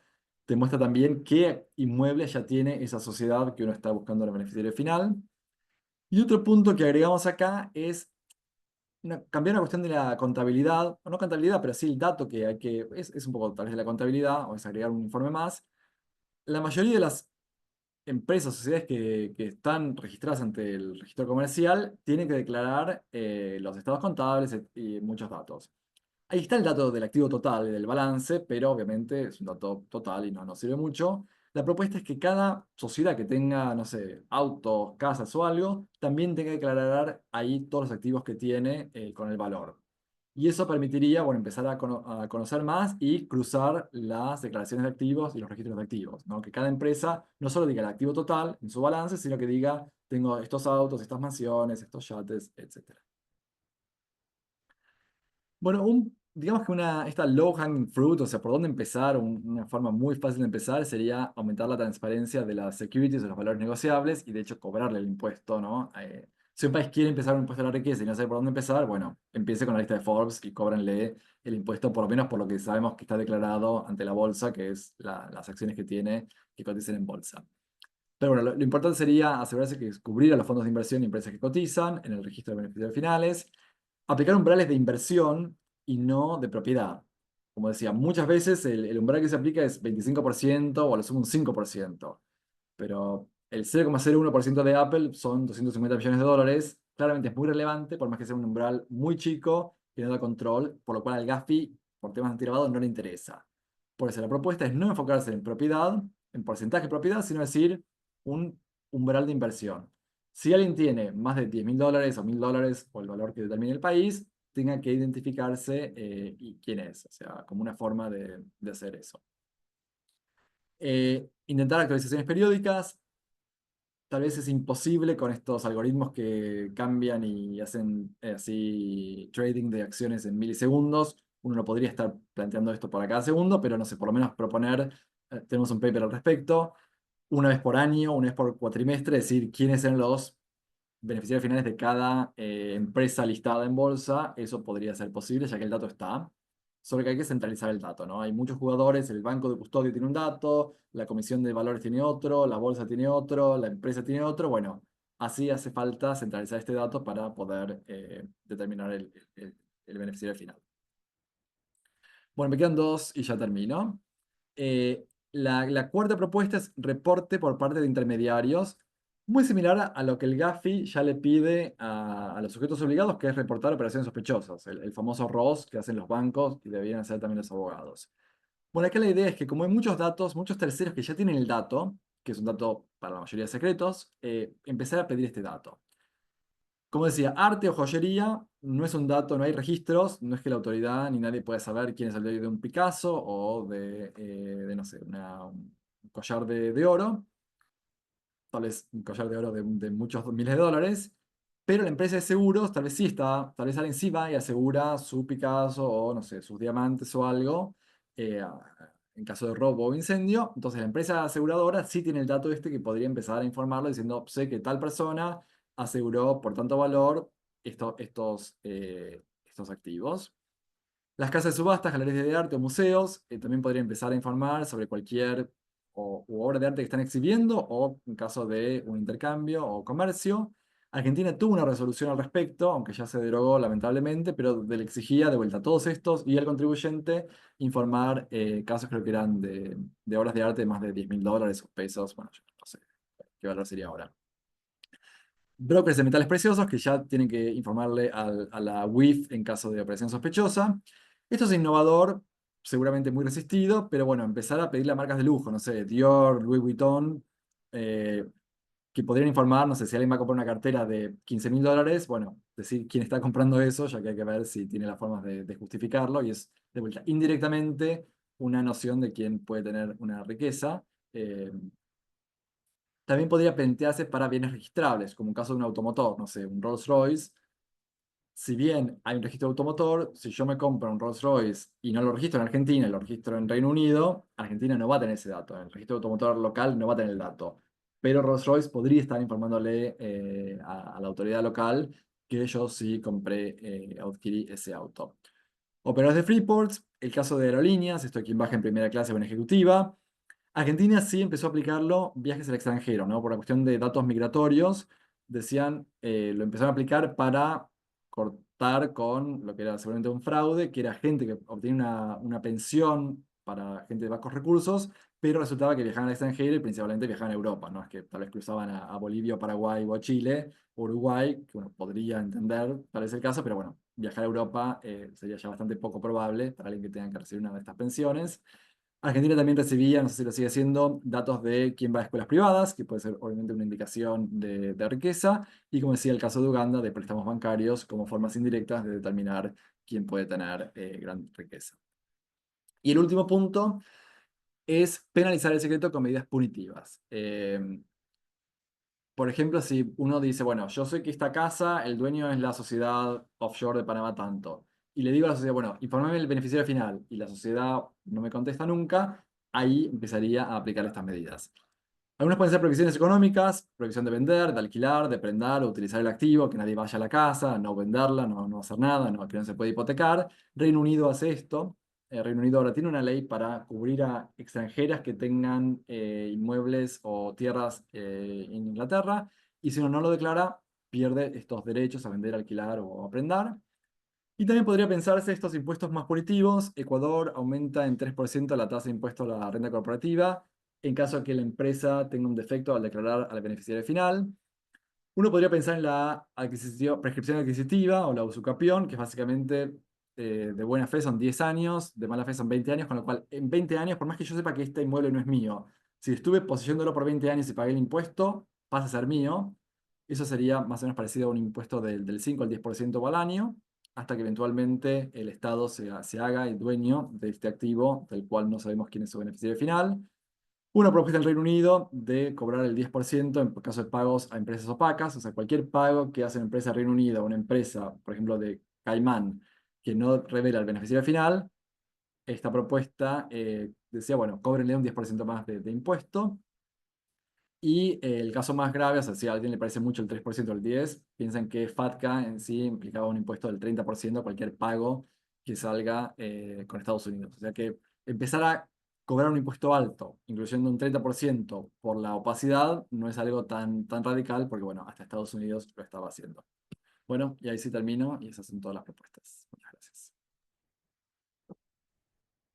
te muestra también qué inmueble ya tiene esa sociedad que uno está buscando el beneficiario final. Y otro punto que agregamos acá es cambiar la cuestión de la contabilidad, o no contabilidad, pero sí el dato que hay es un poco tal vez de la contabilidad, o es agregar un informe más. La mayoría de las empresas, sociedades que están registradas ante el registro comercial tienen que declarar los estados contables y muchos datos. Ahí está el dato del activo total y del balance, pero obviamente es un dato total y no nos sirve mucho. La propuesta es que cada sociedad que tenga, no sé, autos, casas o algo, también tenga que declarar ahí todos los activos que tiene con el valor. Y eso permitiría, bueno, empezar a conocer más y cruzar las declaraciones de activos y los registros de activos, ¿no? Que cada empresa no solo diga el activo total en su balance, sino que diga, tengo estos autos, estas mansiones, estos yates, etc. Bueno, digamos que esta low hanging fruit, o sea, por dónde empezar, una forma muy fácil de empezar sería aumentar la transparencia de las securities, de los valores negociables y de hecho cobrarle el impuesto, ¿no? Si un país quiere empezar un impuesto a la riqueza y no sabe por dónde empezar, bueno, empiece con la lista de Forbes y cóbrenle el impuesto por lo menos por lo que sabemos que está declarado ante la bolsa, que es las acciones que tiene que cotizan en bolsa. Pero bueno, lo importante sería asegurarse que cubrir a los fondos de inversión y empresas que cotizan en el registro de beneficiarios finales, aplicar umbrales de inversión y no de propiedad. Como decía, muchas veces el umbral que se aplica es 25% o a lo sumo un 5%, pero el 0,01% de Apple son 250 millones de dólares. Claramente es muy relevante, por más que sea un umbral muy chico que no da control, por lo cual al Gafi, por temas antilavado, no le interesa. Por eso la propuesta es no enfocarse en propiedad, en porcentaje de propiedad, sino decir un umbral de inversión. Si alguien tiene más de 10.000 dólares o 1.000 dólares o el valor que determine el país, tenga que identificarse y quién es, o sea, como una forma de hacer eso. Intentar actualizaciones periódicas, tal vez es imposible con estos algoritmos que cambian y hacen así trading de acciones en milisegundos. Uno no podría estar planteando esto para cada segundo, pero no sé, por lo menos proponer, tenemos un paper al respecto, una vez por año, una vez por cuatrimestre, decir quiénes eran los beneficiarios finales de cada empresa listada en bolsa. Eso podría ser posible, ya que el dato está. Solo que hay que centralizar el dato, ¿no? Hay muchos jugadores, el banco de custodio tiene un dato, la comisión de valores tiene otro, la bolsa tiene otro, la empresa tiene otro. Bueno, así hace falta centralizar este dato para poder determinar el beneficiario final. Bueno, me quedan dos y ya termino. La cuarta propuesta es reporte por parte de intermediarios, muy similar a lo que el Gafi ya le pide a los sujetos obligados, que es reportar operaciones sospechosas, el famoso ROS que hacen los bancos y deberían hacer también los abogados. Bueno, acá la idea es que como hay muchos datos, muchos terceros que ya tienen el dato, que es un dato para la mayoría de secretos, empezar a pedir este dato. Como decía, arte o joyería no es un dato, no hay registros, no es que la autoridad ni nadie pueda saber quién es el dueño de un Picasso o no sé, un collar de oro, tal vez un collar de oro de muchos miles de dólares, pero la empresa de seguros tal vez sí está, tal vez alguien sí va y asegura su Picasso o no sé, sus diamantes o algo, en caso de robo o incendio. Entonces la empresa aseguradora sí tiene el dato este que podría empezar a informarlo diciendo, sé que tal persona aseguró por tanto valor estos activos. Las casas de subastas, galerías de arte o museos también podrían empezar a informar sobre cualquier u obra de arte que están exhibiendo o en caso de un intercambio o comercio. Argentina tuvo una resolución al respecto, aunque ya se derogó lamentablemente, pero le exigía de vuelta a todos estos y al contribuyente informar casos, creo que eran de obras de arte de más de 10.000 dólares o pesos, bueno, yo no sé qué valor sería ahora. Brokers de metales preciosos que ya tienen que informarle a la WIF en caso de operación sospechosa. Esto es innovador, seguramente muy resistido, pero bueno, empezar a pedirle a marcas de lujo, no sé, Dior, Louis Vuitton, eh, que podrían informar, no sé, si alguien va a comprar una cartera de 15.000 dólares, bueno, decir quién está comprando eso, ya que hay que ver si tiene las formas de justificarlo, y es de vuelta indirectamente una noción de quién puede tener una riqueza. También podría plantearse para bienes registrables, como un caso de un automotor, no sé, un Rolls Royce. Si bien hay un registro de automotor, si yo me compro un Rolls Royce y no lo registro en Argentina y lo registro en Reino Unido, Argentina no va a tener ese dato. En el registro de automotor local no va a tener el dato. Pero Rolls Royce podría estar informándole a la autoridad local que yo sí compré, adquirí ese auto. Operadores de Freeports, el caso de aerolíneas, esto es quien baja en primera clase o en ejecutiva. Argentina sí empezó a aplicarlo viajes al extranjero, ¿no? Por la cuestión de datos migratorios, decían, lo empezaron a aplicar para cortar con lo que era seguramente un fraude, que era gente que obtenía una pensión para gente de bajos recursos, pero resultaba que viajaban al extranjero y principalmente viajaban a Europa, no es que tal vez cruzaban a Bolivia, Paraguay o a Chile, Uruguay, que uno podría entender, tal vez el caso, pero bueno, viajar a Europa sería ya bastante poco probable para alguien que tenga que recibir una de estas pensiones. Argentina también recibía, no sé si lo sigue haciendo, datos de quién va a escuelas privadas, que puede ser obviamente una indicación de riqueza, y como decía el caso de Uganda, de préstamos bancarios como formas indirectas de determinar quién puede tener gran riqueza. Y el último punto es penalizar el secreto con medidas punitivas. Por ejemplo, si uno dice, bueno, yo sé que esta casa, el dueño es la sociedad offshore de Panamá tanto, y le digo a la sociedad, bueno, informame el beneficiario final, y la sociedad no me contesta nunca, ahí empezaría a aplicar estas medidas. Algunas pueden ser prohibiciones económicas, prohibición de vender, de alquilar, de prendar o utilizar el activo, que nadie vaya a la casa, no venderla, no hacer nada, no, que no se puede hipotecar. Reino Unido hace esto. Reino Unido ahora tiene una ley para cubrir a extranjeras que tengan inmuebles o tierras en Inglaterra, y si uno no lo declara, pierde estos derechos a vender, alquilar o a prendar. Y también podría pensarse estos impuestos más punitivos. Ecuador aumenta en 3% la tasa de impuesto a la renta corporativa en caso de que la empresa tenga un defecto al declarar al beneficiario final. Uno podría pensar en la prescripción adquisitiva o la usucapión, que es básicamente de buena fe son 10 años, de mala fe son 20 años, con lo cual en 20 años, por más que yo sepa que este inmueble no es mío, si estuve poseyéndolo por 20 años y pagué el impuesto, pasa a ser mío. Eso sería más o menos parecido a un impuesto del 5 al 10% al año, hasta que eventualmente el Estado se haga el dueño de este activo, del cual no sabemos quién es su beneficiario final. Una propuesta del Reino Unido de cobrar el 10% en caso de pagos a empresas opacas, o sea, cualquier pago que hace una empresa del Reino Unido a una empresa, por ejemplo, de Caimán, que no revela al beneficiario final, esta propuesta decía, bueno, cóbrenle un 10% más de impuesto. Y el caso más grave, o sea, si a alguien le parece mucho el 3% o el 10%, piensan que FATCA en sí implicaba un impuesto del 30% a cualquier pago que salga con Estados Unidos. O sea que empezar a cobrar un impuesto alto, incluyendo un 30% por la opacidad, no es algo tan radical, porque bueno, hasta Estados Unidos lo estaba haciendo. Bueno, y ahí sí termino, y esas son todas las propuestas. Muchas gracias.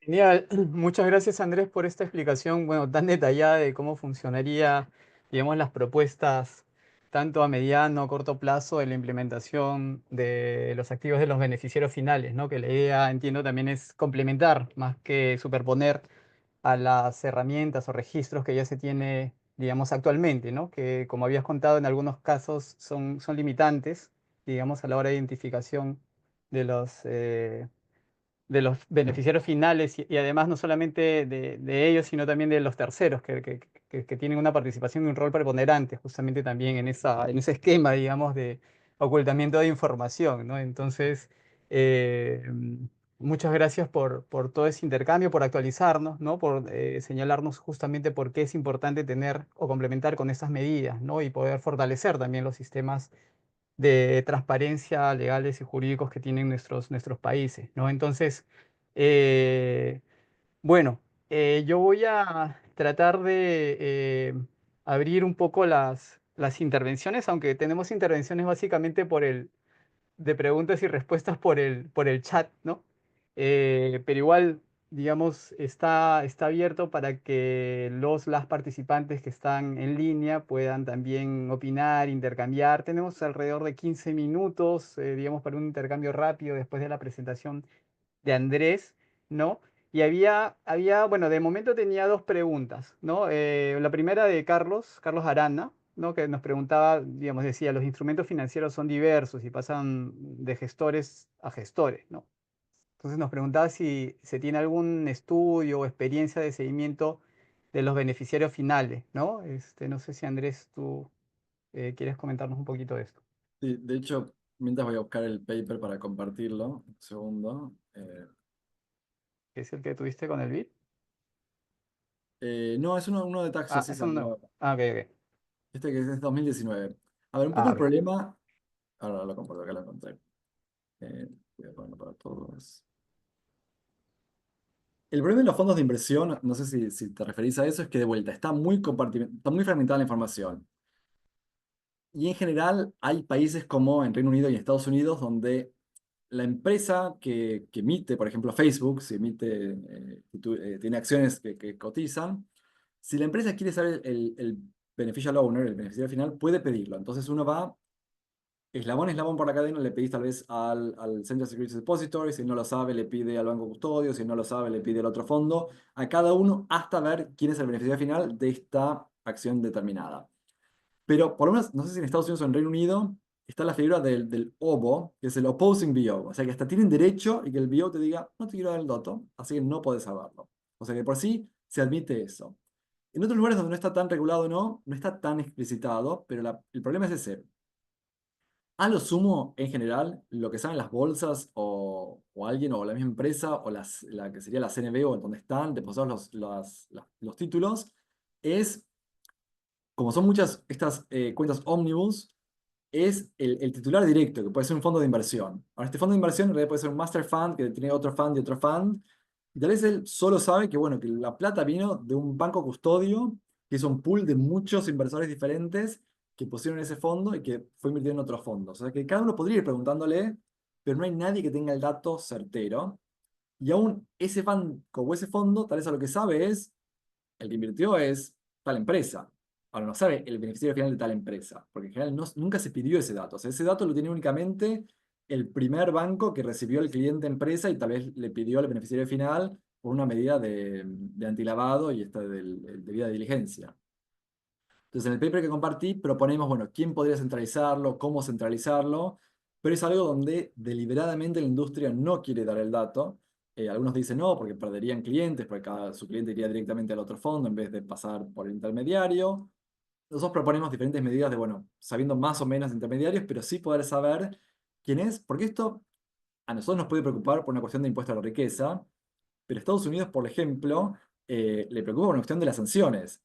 Genial, muchas gracias Andrés por esta explicación, bueno, tan detallada de cómo funcionaría, digamos, las propuestas tanto a mediano, corto plazo de la implementación de los activos de los beneficiarios finales, ¿no? Que la idea, entiendo, también es complementar más que superponer a las herramientas o registros que ya se tiene, digamos, actualmente, ¿no? Que como habías contado, en algunos casos son limitantes, digamos, a la hora de identificación de los beneficiarios finales y además no solamente de ellos, sino también de los terceros que tienen una participación y un rol preponderante justamente también en ese esquema, digamos, de ocultamiento de información, ¿no? Entonces, eh, muchas gracias por todo ese intercambio, por actualizarnos, ¿no? Por señalarnos justamente por qué es importante tener o complementar con estas medidas, ¿no? Y poder fortalecer también los sistemas de transparencia legales y jurídicos que tienen nuestros países, ¿no? Entonces, eh, bueno, yo voy a tratar de abrir un poco las intervenciones, aunque tenemos intervenciones básicamente de preguntas y respuestas por el chat, ¿no? Pero igual, digamos, está abierto para que las participantes que están en línea puedan también opinar, intercambiar. Tenemos alrededor de 15 minutos, digamos, para un intercambio rápido después de la presentación de Andrés, ¿no? Y bueno, de momento tenía dos preguntas, ¿no? La primera de Carlos Arana, ¿no? Que nos preguntaba, digamos, decía, los instrumentos financieros son diversos y pasan de gestores a gestores, ¿no? Entonces nos preguntaba si se tiene algún estudio o experiencia de seguimiento de los beneficiarios finales, ¿no? No sé si Andrés, tú quieres comentarnos un poquito de esto, Sí, de hecho, mientras voy a buscar el paper para compartirlo, un segundo. que es el que tuviste con el BID. No, es uno de Tax Ah, Justice es un and nuevo. Law. Ah, ok, ok. Este que es 2019. A ver, un poco Ah, el ok. problema. Ahora lo comparto, acá lo encontré. Voy a ponerlo para todos. El problema de los fondos de inversión, no sé si te referís a eso, es que de vuelta está muy fragmentada la información. Y en general hay países como en Reino Unido y Estados Unidos donde la empresa que emite, por ejemplo, Facebook, si emite, tiene acciones que cotizan, si la empresa quiere saber el beneficial owner, el beneficiario final, puede pedirlo. Entonces uno va eslabón por la cadena, le pedís tal vez al Central Securities Depository, si no lo sabe, le pide al banco custodio, si no lo sabe, le pide al otro fondo, a cada uno hasta ver quién es el beneficiario final de esta acción determinada. Pero por lo menos, no sé si en Estados Unidos o en Reino Unido, está la figura del OBO, que es el Opposing BO. O sea que hasta tienen derecho y que el BO te diga, no te quiero dar el dato, así que no podés saberlo. O sea que por sí se admite eso. En otros lugares donde no está tan regulado, no está tan explicitado, pero el problema es ese. A lo sumo, en general, lo que saben las bolsas o alguien o la misma empresa o la que sería la CNB o en donde están depositados los títulos, es, como son muchas estas cuentas ómnibus, es el titular directo, que puede ser un fondo de inversión. Ahora, este fondo de inversión en realidad puede ser un master fund que tiene otro fund y otro fund. Y tal vez él solo sabe que, bueno, que la plata vino de un banco custodio, que es un pool de muchos inversores diferentes que pusieron ese fondo y que fue invertido en otros fondos. O sea que cada uno podría ir preguntándole, pero no hay nadie que tenga el dato certero. Y aún ese fund como ese fondo, tal vez a lo que sabe es el que invirtió es tal empresa. Ahora no sabe el beneficiario final de tal empresa, porque en general nunca se pidió ese dato. O sea, ese dato lo tiene únicamente el primer banco que recibió al cliente empresa y tal vez le pidió al beneficiario final por una medida de antilavado y esta de debida diligencia. Entonces, en el paper que compartí proponemos, bueno, quién podría centralizarlo, cómo centralizarlo, pero es algo donde deliberadamente la industria no quiere dar el dato. Algunos dicen no, porque perderían clientes, porque su cliente iría directamente al otro fondo en vez de pasar por el intermediario. Nosotros proponemos diferentes medidas de, bueno, sabiendo más o menos intermediarios, pero sí poder saber quién es, porque esto a nosotros nos puede preocupar por una cuestión de impuesto a la riqueza, pero a Estados Unidos, por ejemplo, le preocupa por una cuestión de las sanciones.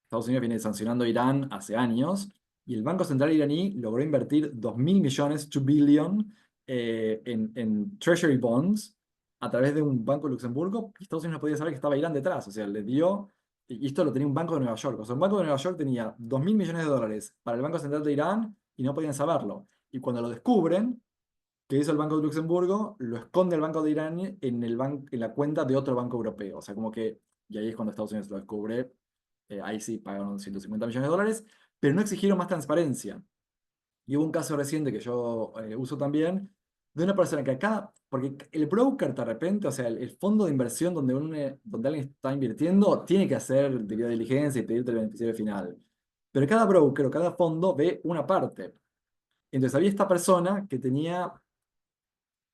Estados Unidos viene sancionando a Irán hace años y el Banco Central iraní logró invertir 2.000 millones, 2 billion, en Treasury Bonds a través de un banco de Luxemburgo. Y Estados Unidos no podía saber que estaba Irán detrás, o sea, le dio, y esto lo tenía un banco de Nueva York. O sea, un banco de Nueva York tenía 2.000 millones de dólares para el Banco Central de Irán y no podían saberlo. Y cuando lo descubren, que hizo el Banco de Luxemburgo, lo esconde el Banco de Irán en la cuenta de otro banco europeo. O sea, como que, y ahí es cuando Estados Unidos lo descubre, ahí sí pagaron 150 millones de dólares, pero no exigieron más transparencia. Y hubo un caso reciente que yo uso también, de una persona que acá, porque el broker de repente, o sea, el fondo de inversión donde alguien está invirtiendo, tiene que hacer debida diligencia y pedirte el beneficiario final. Pero cada broker o cada fondo ve una parte. Entonces había esta persona que tenía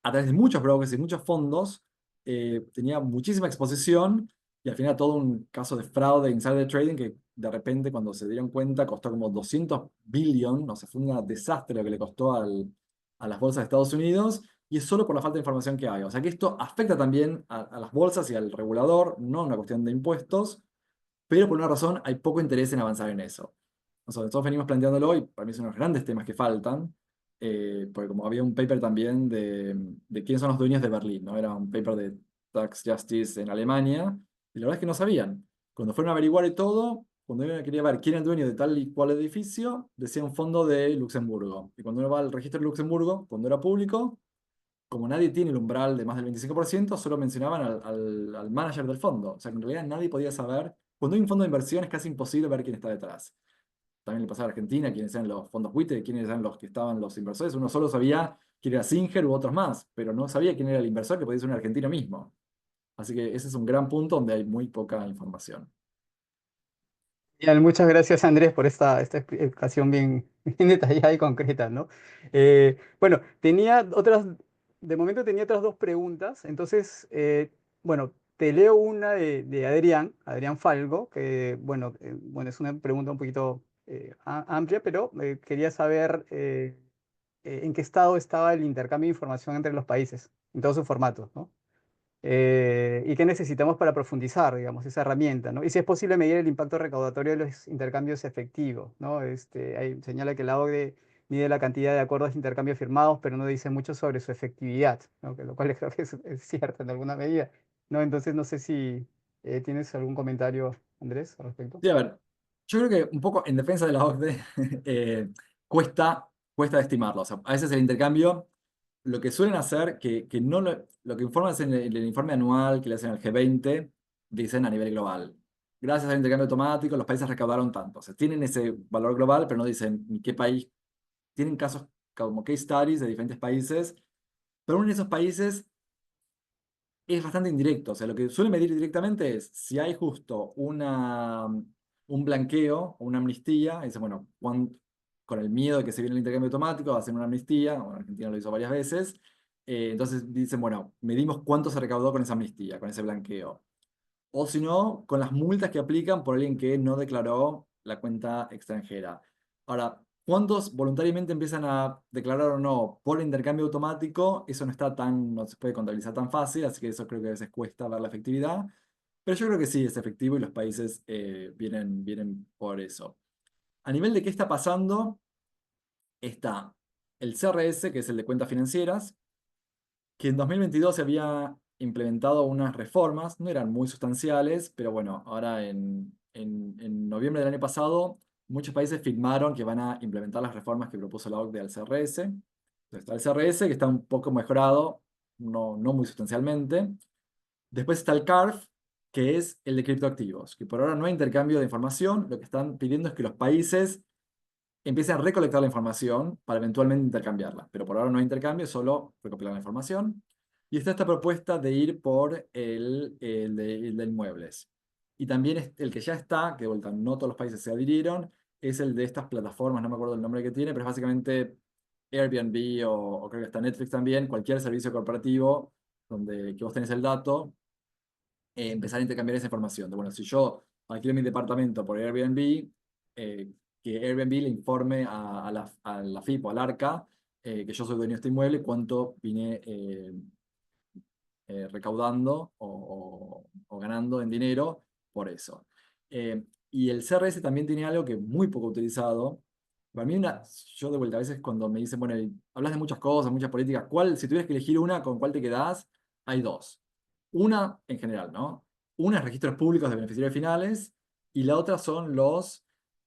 a través de muchos brokers y muchos fondos, tenía muchísima exposición y al final todo un caso de fraude, insider trading, que de repente cuando se dieron cuenta costó como 200 billion, o sea, fue un desastre lo que le costó a las bolsas de Estados Unidos y es solo por la falta de información que hay. O sea que esto afecta también a las bolsas y al regulador, no una cuestión de impuestos, pero por una razón hay poco interés en avanzar en eso. Nosotros venimos planteándolo hoy, para mí son los grandes temas que faltan, porque como había un paper también de quiénes son los dueños de Berlín, ¿no? Era un paper de Tax Justice en Alemania, y la verdad es que no sabían. Cuando fueron a averiguar y todo, cuando uno quería ver quién era el dueño de tal y cual edificio, decía un fondo de Luxemburgo. Y cuando uno va al registro de Luxemburgo, cuando era público, como nadie tiene el umbral de más del 25%, solo mencionaban al manager del fondo. O sea que en realidad nadie podía saber. Cuando hay un fondo de inversión es casi imposible ver quién está detrás. También le pasaba a Argentina, quiénes eran los fondos buitre, quiénes eran los que estaban los inversores. Uno solo sabía quién era Singer u otros más, pero no sabía quién era el inversor, que podía ser un argentino mismo. Así que ese es un gran punto donde hay muy poca información. Bien, muchas gracias Andrés por esta explicación bien, bien detallada y concreta, ¿no? Bueno, de momento tenía otras dos preguntas, entonces, bueno, te leo una de Adrián Falgo, que, bueno, es una pregunta un poquito amplia, pero quería saber en qué estado estaba el intercambio de información entre los países, en todos sus formatos, ¿no? Y qué necesitamos para profundizar, digamos, esa herramienta, ¿no? Y si es posible medir el impacto recaudatorio de los intercambios efectivos, ¿no? Señala que la OCDE mide la cantidad de acuerdos de intercambio firmados, pero no dice mucho sobre su efectividad, ¿no? Lo cual creo que es cierto en alguna medida, ¿no? Entonces, no sé si tienes algún comentario, Andrés, al respecto. Sí, a ver, yo creo que un poco en defensa de la OCDE, cuesta estimarlo. O sea, a veces el intercambio lo que suelen hacer, que no lo que informan es en el informe anual que le hacen al G20, dicen a nivel global. Gracias al intercambio automático, los países recaudaron tanto. O sea, tienen ese valor global, pero no dicen ni qué país. Tienen casos como case studies de diferentes países, pero uno de esos países es bastante indirecto. O sea, lo que suele medir directamente es si hay justo un blanqueo o una amnistía. Y dice, bueno, con el miedo de que se viene el intercambio automático, hacen una amnistía. Bueno, Argentina lo hizo varias veces. Entonces dicen, bueno, medimos cuánto se recaudó con esa amnistía, con ese blanqueo. O si no, con las multas que aplican por alguien que no declaró la cuenta extranjera. Ahora, ¿cuántos voluntariamente empiezan a declarar o no por intercambio automático? Eso no se puede contabilizar tan fácil, así que eso creo que a veces cuesta ver la efectividad. Pero yo creo que sí es efectivo y los países vienen por eso. A nivel de qué está pasando, está el CRS, que es el de cuentas financieras, que en 2022 se había implementado unas reformas, no eran muy sustanciales, pero bueno, ahora en noviembre del año pasado, muchos países firmaron que van a implementar las reformas que propuso la OCDE al CRS. Entonces está el CRS, que está un poco mejorado, no muy sustancialmente. Después está el CARF, que es el de criptoactivos, que por ahora no hay intercambio de información, lo que están pidiendo es que los países empiecen a recolectar la información para eventualmente intercambiarla. Pero por ahora no hay intercambio, solo recopilar la información. Y está esta propuesta de ir por el de inmuebles. Y también el que ya está, que de vuelta no todos los países se adhirieron, es el de estas plataformas, no me acuerdo el nombre que tiene, pero es básicamente Airbnb o creo que está Netflix también, cualquier servicio corporativo donde que vos tenés el dato, empezar a intercambiar esa información. De, bueno, si yo alquilo mi departamento por Airbnb, que Airbnb le informe a la FIP o al ARCA que yo soy dueño de este inmueble, cuánto vine recaudando o ganando en dinero por eso. Y el CRS también tiene algo que es muy poco utilizado. Para mí, yo de vuelta, a veces cuando me dicen, bueno, hablas de muchas cosas, muchas políticas, si tuvieras que elegir una, ¿con cuál te quedás? Hay dos. Una, en general, ¿no? Una es registros públicos de beneficiarios finales y la otra son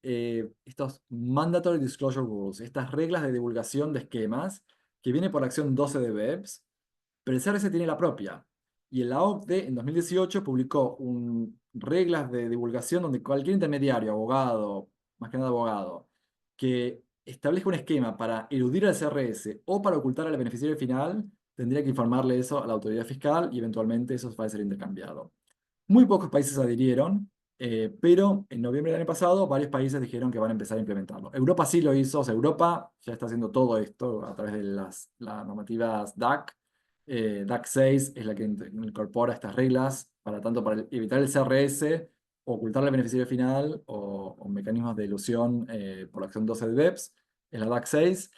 estos Mandatory Disclosure Rules, estas reglas de divulgación de esquemas que viene por la acción 12 de BEPS, pero el CRS tiene la propia. Y la OCDE en 2018 publicó reglas de divulgación donde cualquier intermediario, abogado, más que nada abogado, que establezca un esquema para eludir al CRS o para ocultar al beneficiario final, tendría que informarle eso a la autoridad fiscal y eventualmente eso va a ser intercambiado. Muy pocos países adhirieron, pero en noviembre del año pasado varios países dijeron que van a empezar a implementarlo. Europa sí lo hizo, o sea, Europa ya está haciendo todo esto a través de las normativas DAC. DAC 6 es la que incorpora estas reglas para tanto para evitar el CRS, ocultar al beneficiario final o mecanismos de ilusión por la acción 12 de BEPS, es la DAC 6.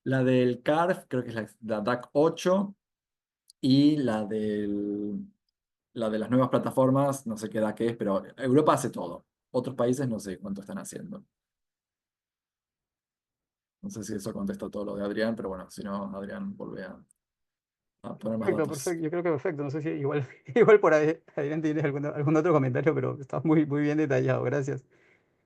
La del CARF creo que es la DAC 8 y la de las nuevas plataformas, no sé qué edad que es, pero Europa hace todo. Otros países no sé cuánto están haciendo. No sé si eso contesta todo lo de Adrián, pero bueno, si no, Adrián, volvé a poner más Perfecto, datos. perfecto. Yo creo que perfecto. No sé si igual, igual por ahí, Adrián, tienes algún otro comentario, pero está muy, muy bien detallado. Gracias.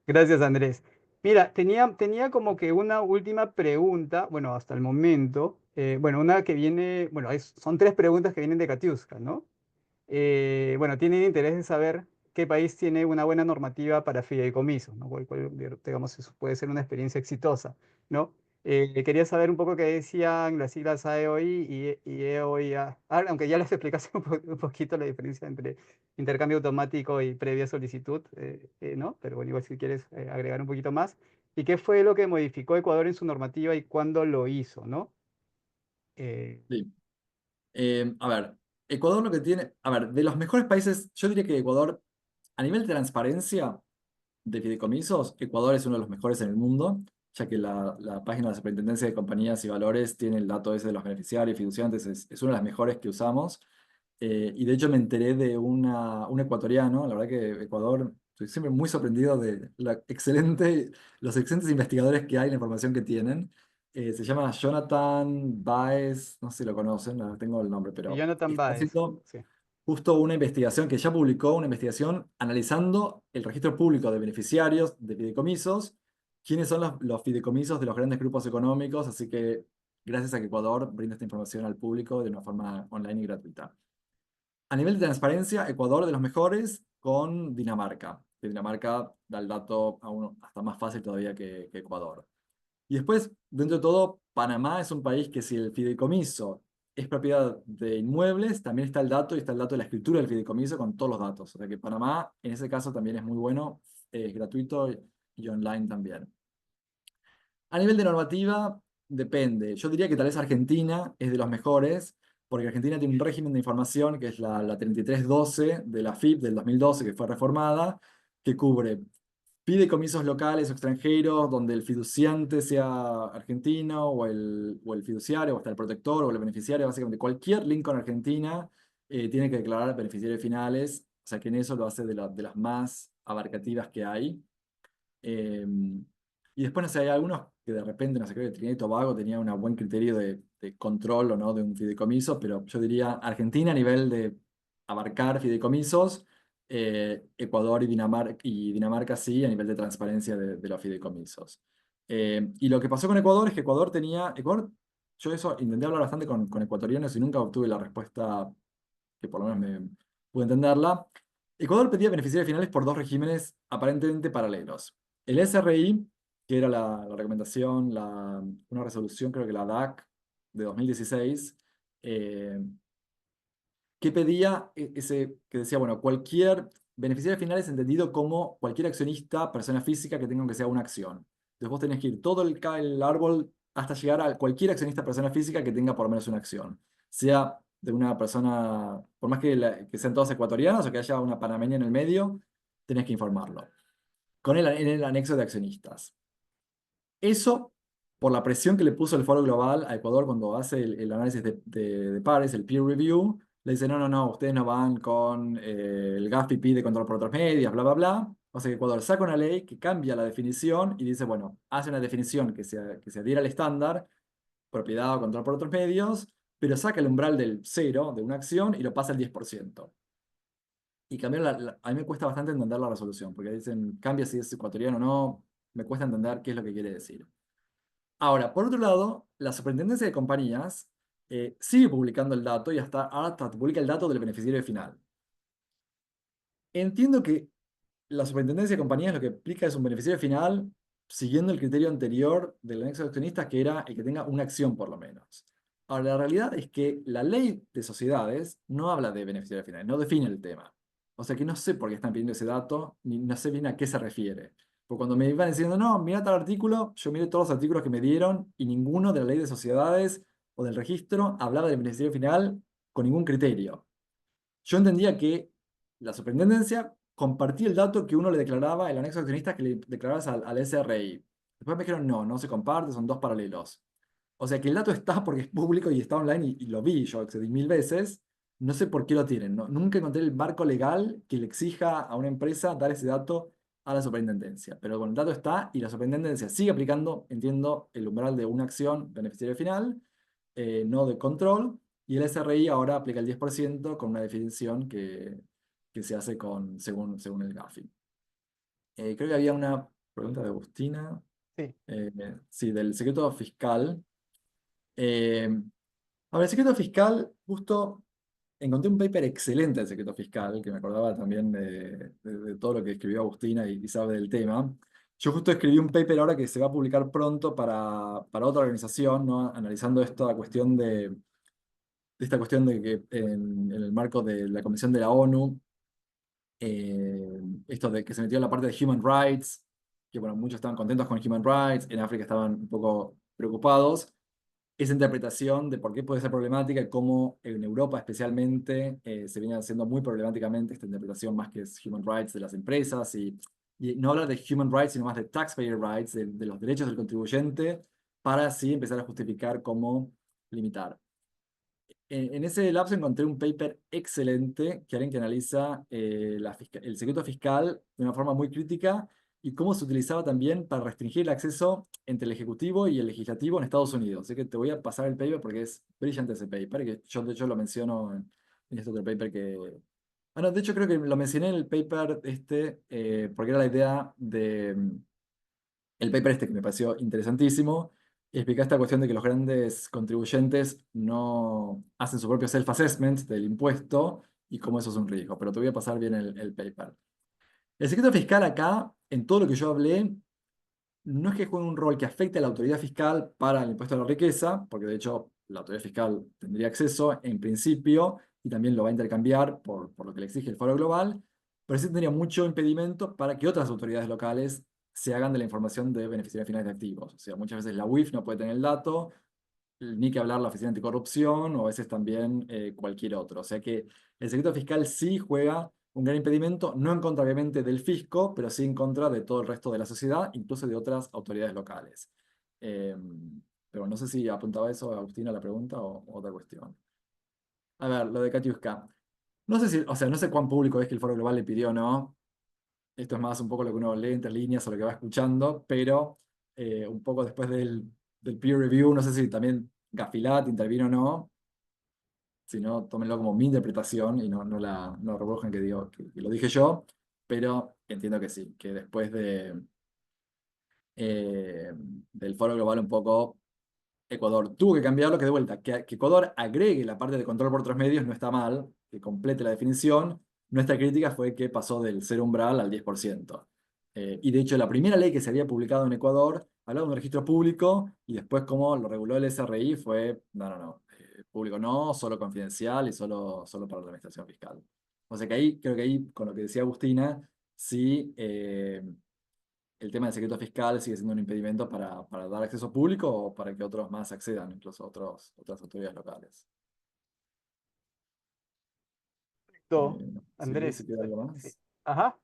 Gracias, Andrés. Mira, tenía como que una última pregunta, bueno, hasta el momento. Bueno, una que viene, bueno, son tres preguntas que vienen de Katiuska, ¿no? Bueno, tienen interés en saber qué país tiene una buena normativa para fideicomisos, ¿no? Digamos, eso puede ser una experiencia exitosa, ¿no? Quería saber un poco qué decían las siglas AEOI y EOIA, aunque ya les explicaste un poquito la diferencia entre intercambio automático y previa solicitud, ¿no? Pero bueno, igual si quieres agregar un poquito más. ¿Y qué fue lo que modificó Ecuador en su normativa y cuándo lo hizo, ¿no? Eh, Sí. A ver, Ecuador lo que tiene, a ver, de los mejores países, yo diría que Ecuador, a nivel de transparencia de fideicomisos, Ecuador es uno de los mejores en el mundo, ya que la página de la Superintendencia de Compañías y Valores tiene el dato ese de los beneficiarios y fiduciantes, es una de las mejores que usamos. Y de hecho me enteré de un ecuatoriano, la verdad que Ecuador, estoy siempre muy sorprendido de los excelentes investigadores que hay, la información que tienen. Se llama Jonathan Baez, no sé si lo conocen, no tengo el nombre, pero Jonathan está Baez, haciendo sí. justo una investigación que ya publicó, una investigación analizando el registro público de beneficiarios de fideicomisos, quiénes son los fideicomisos de los grandes grupos económicos, así que gracias a que Ecuador brinda esta información al público de una forma online y gratuita. A nivel de transparencia, Ecuador de los mejores con Dinamarca. Que Dinamarca da el dato aún hasta más fácil todavía que Ecuador. Y después, dentro de todo, Panamá es un país que si el fideicomiso es propiedad de inmuebles, también está el dato y está el dato de la escritura del fideicomiso con todos los datos. O sea que Panamá, en ese caso, también es muy bueno, es gratuito y online también. A nivel de normativa, depende. Yo diría que tal vez Argentina es de los mejores, porque Argentina tiene un régimen de información que es la 3312 de la FIP del 2012, que fue reformada, que cubre fideicomisos locales o extranjeros donde el fiduciante sea argentino o el fiduciario, o hasta el protector o el beneficiario, básicamente cualquier link con Argentina tiene que declarar beneficiarios finales, o sea que en eso lo hace de las más abarcativas que hay. Eh, y después, no sé, hay algunos que de repente, no sé, creo que Trinidad y Tobago tenía un buen criterio de control o no de un fideicomiso, pero yo diría Argentina a nivel de abarcar fideicomisos, Ecuador y Dinamarca sí, a nivel de transparencia de los fideicomisos. Y lo que pasó con Ecuador es que yo eso intenté hablar bastante con ecuatorianos y nunca obtuve la respuesta que por lo menos me pude entenderla. Ecuador pedía beneficiarios finales por dos regímenes aparentemente paralelos. El SRI, que era la recomendación, una resolución, creo que la DAC de 2016, eh, que pedía que decía, bueno, cualquier beneficiario final es entendido como cualquier accionista, persona física que tenga aunque sea una acción. Entonces vos tenés que ir todo el árbol hasta llegar a cualquier accionista, persona física que tenga por lo menos una acción. Sea de una persona, por más que sean todos ecuatorianos o que haya una panameña en el medio, tenés que informarlo. En el anexo de accionistas. Eso, por la presión que le puso el Foro Global a Ecuador cuando hace el análisis de pares, el peer review, le dice, no, no, no, ustedes no van con el GAFI pide control por otros medios, bla, bla, bla. O sea que Ecuador saca una ley que cambia la definición y dice, bueno, hace una definición que se adhiera al estándar, propiedad o control por otros medios, pero saca el umbral del cero de una acción y lo pasa al 10%. Y cambiar a mí me cuesta bastante entender la resolución, porque dicen, cambia si es ecuatoriano o no, me cuesta entender qué es lo que quiere decir. Ahora, por otro lado, la Superintendencia de Compañías sigue publicando el dato y hasta publica el dato del beneficiario final. Entiendo que la Superintendencia de Compañías lo que aplica es un beneficiario final siguiendo el criterio anterior del anexo de accionistas, que era el que tenga una acción por lo menos. Ahora, la realidad es que la ley de sociedades no habla de beneficiario final, no define el tema. O sea que no sé por qué están pidiendo ese dato, ni no sé bien a qué se refiere. Porque cuando me iban diciendo, no, mira tal artículo, yo miré todos los artículos que me dieron y ninguno de la ley de sociedades o del registro hablaba del beneficiario final con ningún criterio. Yo entendía que la superintendencia compartía el dato que uno le declaraba, el anexo de accionistas que le declarabas al SRI. Después me dijeron, no, no se comparte, son dos paralelos. O sea que el dato está porque es público y está online y lo vi, yo accedí 1000 veces. No sé por qué lo tienen. Nunca encontré el marco legal que le exija a una empresa dar ese dato a la superintendencia. Pero bueno, el dato está y la superintendencia sigue aplicando, entiendo, el umbral de una acción beneficiario final, no de control. Y el SRI ahora aplica el 10% con una definición que se hace según el GAFI. Creo que había una pregunta de Agustina. Sí. Sí, del secreto fiscal. Eh, a ver, el secreto fiscal, justo encontré un paper excelente del secreto fiscal, que me acordaba también de todo lo que escribió Agustina y sabe del tema. Yo justo escribí un paper ahora que se va a publicar pronto para otra organización, ¿no? Analizando esta cuestión de que en el marco de la Convención de la ONU, esto de que se metió en la parte de human rights, que bueno, muchos estaban contentos con human rights, en África estaban un poco preocupados, esa interpretación de por qué puede ser problemática y cómo en Europa especialmente se viene haciendo muy problemáticamente esta interpretación más que es human rights de las empresas y no hablar de human rights sino más de taxpayer rights, de los derechos del contribuyente, para así empezar a justificar cómo limitar. En ese lapso encontré un paper excelente que alguien que analiza el secreto fiscal de una forma muy crítica y cómo se utilizaba también para restringir el acceso entre el ejecutivo y el legislativo en Estados Unidos. Así que te voy a pasar el paper porque es brillante ese paper, que yo de hecho lo menciono en este otro paper que... Ah, no, de hecho creo que lo mencioné en el paper porque era la idea de... El paper este que me pareció interesantísimo, Y explica esta cuestión de que los grandes contribuyentes no hacen su propio self-assessment del impuesto y cómo eso es un riesgo. Pero te voy a pasar bien el paper. El secreto fiscal acá, en todo lo que yo hablé, no es que juegue un rol que afecte a la autoridad fiscal para el impuesto a la riqueza, porque de hecho la autoridad fiscal tendría acceso en principio y también lo va a intercambiar por lo que le exige el Foro Global, pero sí tendría mucho impedimento para que otras autoridades locales se hagan de la información de beneficiarios finales de activos. O sea, muchas veces la UIF no puede tener el dato, ni que hablar la Oficina Anticorrupción o a veces también cualquier otro. O sea que el secreto fiscal sí juega un gran impedimento, no en contra obviamente del fisco, pero sí en contra de todo el resto de la sociedad, incluso de otras autoridades locales. Eh, pero no sé si apuntaba eso, Agustina, la pregunta o otra cuestión. A ver, lo de Katiuska. No sé si, o sea, no sé cuán público es que el Foro Global le pidió o no. Esto es más un poco lo que uno lee entre líneas o lo que va escuchando, pero un poco después del peer review, no sé si también Gafilat intervino o no, si no, tómenlo como mi interpretación y no rebujen que digo que lo dije yo, pero entiendo que sí, que después eh, del Foro Global un poco Ecuador tuvo que cambiarlo, que de vuelta, que Ecuador agregue la parte de control por otros medios no está mal, que complete la definición. Nuestra crítica fue que pasó del cero umbral al 10%. Y de hecho, la primera ley que se había publicado en Ecuador hablaba de un registro público y después, como lo reguló el SRI, fue: no, público no, solo confidencial y solo para la administración fiscal. O sea que ahí, creo que ahí, con lo que decía Agustina, sí. El tema del secreto fiscal sigue siendo un impedimento para dar acceso público o para que otros más accedan, incluso otras autoridades locales. Perfecto, Si Andrés. queda algo Sí. más. Ajá.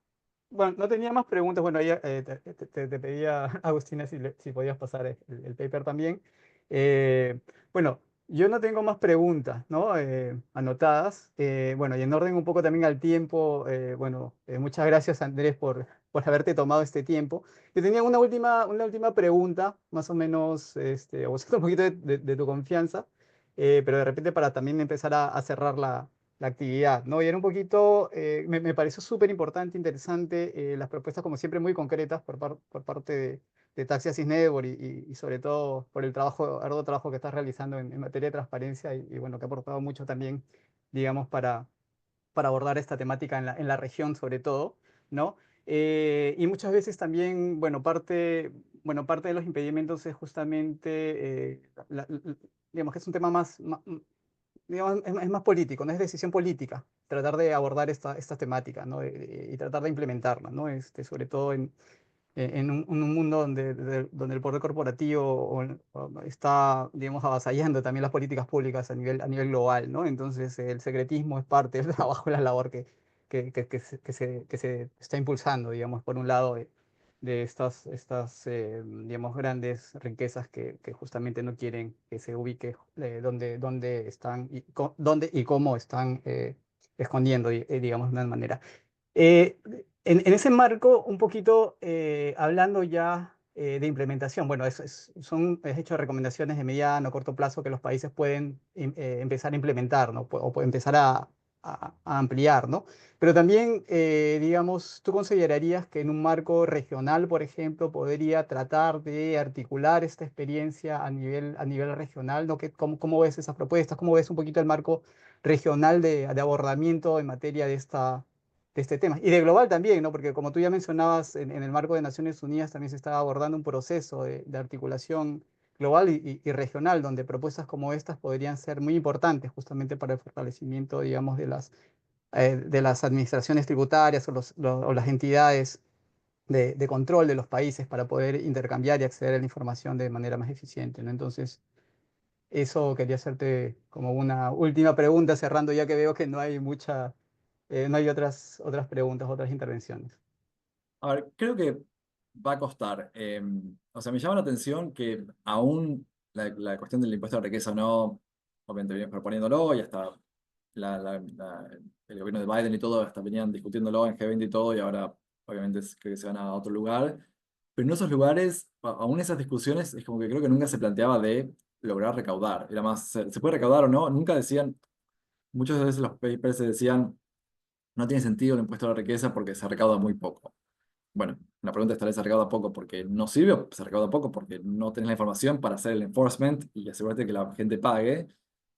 Bueno, no tenía más preguntas. Bueno, ahí te pedía, Agustina, si podías pasar el paper también. Eh, bueno, yo no tengo más preguntas, ¿no? Anotadas. Bueno, y en orden un poco también al tiempo, bueno, muchas gracias, Andrés, por haberte tomado este tiempo. Yo tenía una última pregunta, más o menos, abusando un poquito de tu confianza, pero de repente para también empezar a cerrar la actividad, ¿no? Y era un poquito, me pareció súper importante, interesante, las propuestas como siempre muy concretas por parte de Taxi Assist Network y sobre todo por el arduo trabajo que estás realizando en materia de transparencia y bueno, que ha aportado mucho también, digamos, para abordar esta temática en la región sobre todo, ¿no? Y muchas veces también, bueno, parte de los impedimentos es justamente, digamos que es un tema más, digamos, es más político, no es decisión política, tratar de abordar esta temática, ¿no? Y tratar de implementarla, ¿no? Sobre todo en un mundo donde el poder corporativo está, digamos, avasallando también las políticas públicas a nivel global, ¿no? Entonces, el secretismo es parte del trabajo y la labor que se está impulsando, digamos, por un lado, de estas digamos, grandes riquezas que justamente no quieren que se ubique dónde están dónde y cómo están escondiendo, digamos, de una manera. Eh, en ese marco, un poquito hablando ya de implementación, bueno, has hecho recomendaciones de mediano, corto plazo que los países pueden empezar a implementar, ¿no? O empezar a ampliar, ¿no? Pero también, digamos, ¿tú considerarías que en un marco regional, por ejemplo, podría tratar de articular esta experiencia a nivel regional, ¿no? ¿Cómo ves esas propuestas? ¿Cómo ves un poquito el marco regional de abordamiento en materia de este tema? Y de global también, ¿no? Porque como tú ya mencionabas, en el marco de Naciones Unidas también se está abordando un proceso de articulación global y regional, donde propuestas como estas podrían ser muy importantes justamente para el fortalecimiento, digamos, de las administraciones tributarias o las entidades de control de los países para poder intercambiar y acceder a la información de manera más eficiente, ¿no? Entonces, eso quería hacerte como una última pregunta, cerrando ya que veo que no hay otras preguntas, otras intervenciones. A ver, creo que va a costar. O sea, me llama la atención que aún la cuestión del impuesto a la riqueza no, obviamente venimos proponiéndolo y hasta el gobierno de Biden y todo, hasta venían discutiéndolo en G20 y todo, y ahora obviamente creo que se van a otro lugar. Pero en esos lugares, aún esas discusiones, es como que creo que nunca se planteaba de lograr recaudar. Era más, ¿se puede recaudar o no? Nunca decían, muchas veces los papers decían, no tiene sentido el impuesto a la riqueza porque se recauda muy poco. Bueno. Una pregunta es tal vez se recauda poco porque no sirve o se recauda poco porque no tenés la información para hacer el enforcement y asegurarte que la gente pague,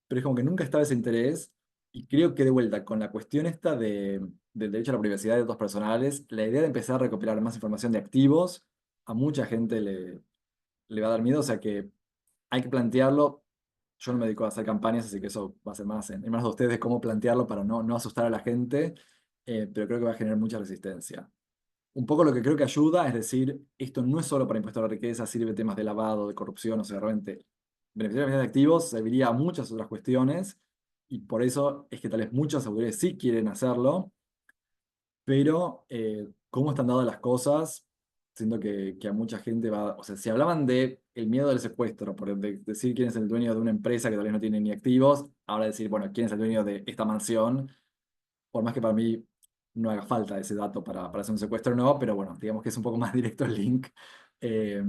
pero es como que nunca estaba ese interés y creo que de vuelta con la cuestión esta del derecho a la privacidad de datos personales, la idea de empezar a recopilar más información de activos a mucha gente le va a dar miedo, o sea que hay que plantearlo. Yo no me dedico a hacer campañas, así que eso va a ser más en manos de ustedes cómo plantearlo para no asustar a la gente, pero creo que va a generar mucha resistencia. Un poco lo que creo que ayuda es decir, esto no es solo para impuestos a la riqueza, sirve temas de lavado, de corrupción, o sea, realmente beneficiar de activos serviría a muchas otras cuestiones y por eso es que tal vez muchas autoridades sí quieren hacerlo, pero cómo están dadas las cosas, siento que a mucha gente va, o sea, si hablaban de el miedo del secuestro, por decir quién es el dueño de una empresa que tal vez no tiene ni activos, ahora decir, bueno, quién es el dueño de esta mansión, por más que para mí no haga falta ese dato para hacer un secuestro, no, pero bueno, digamos que es un poco más directo el link. Eh,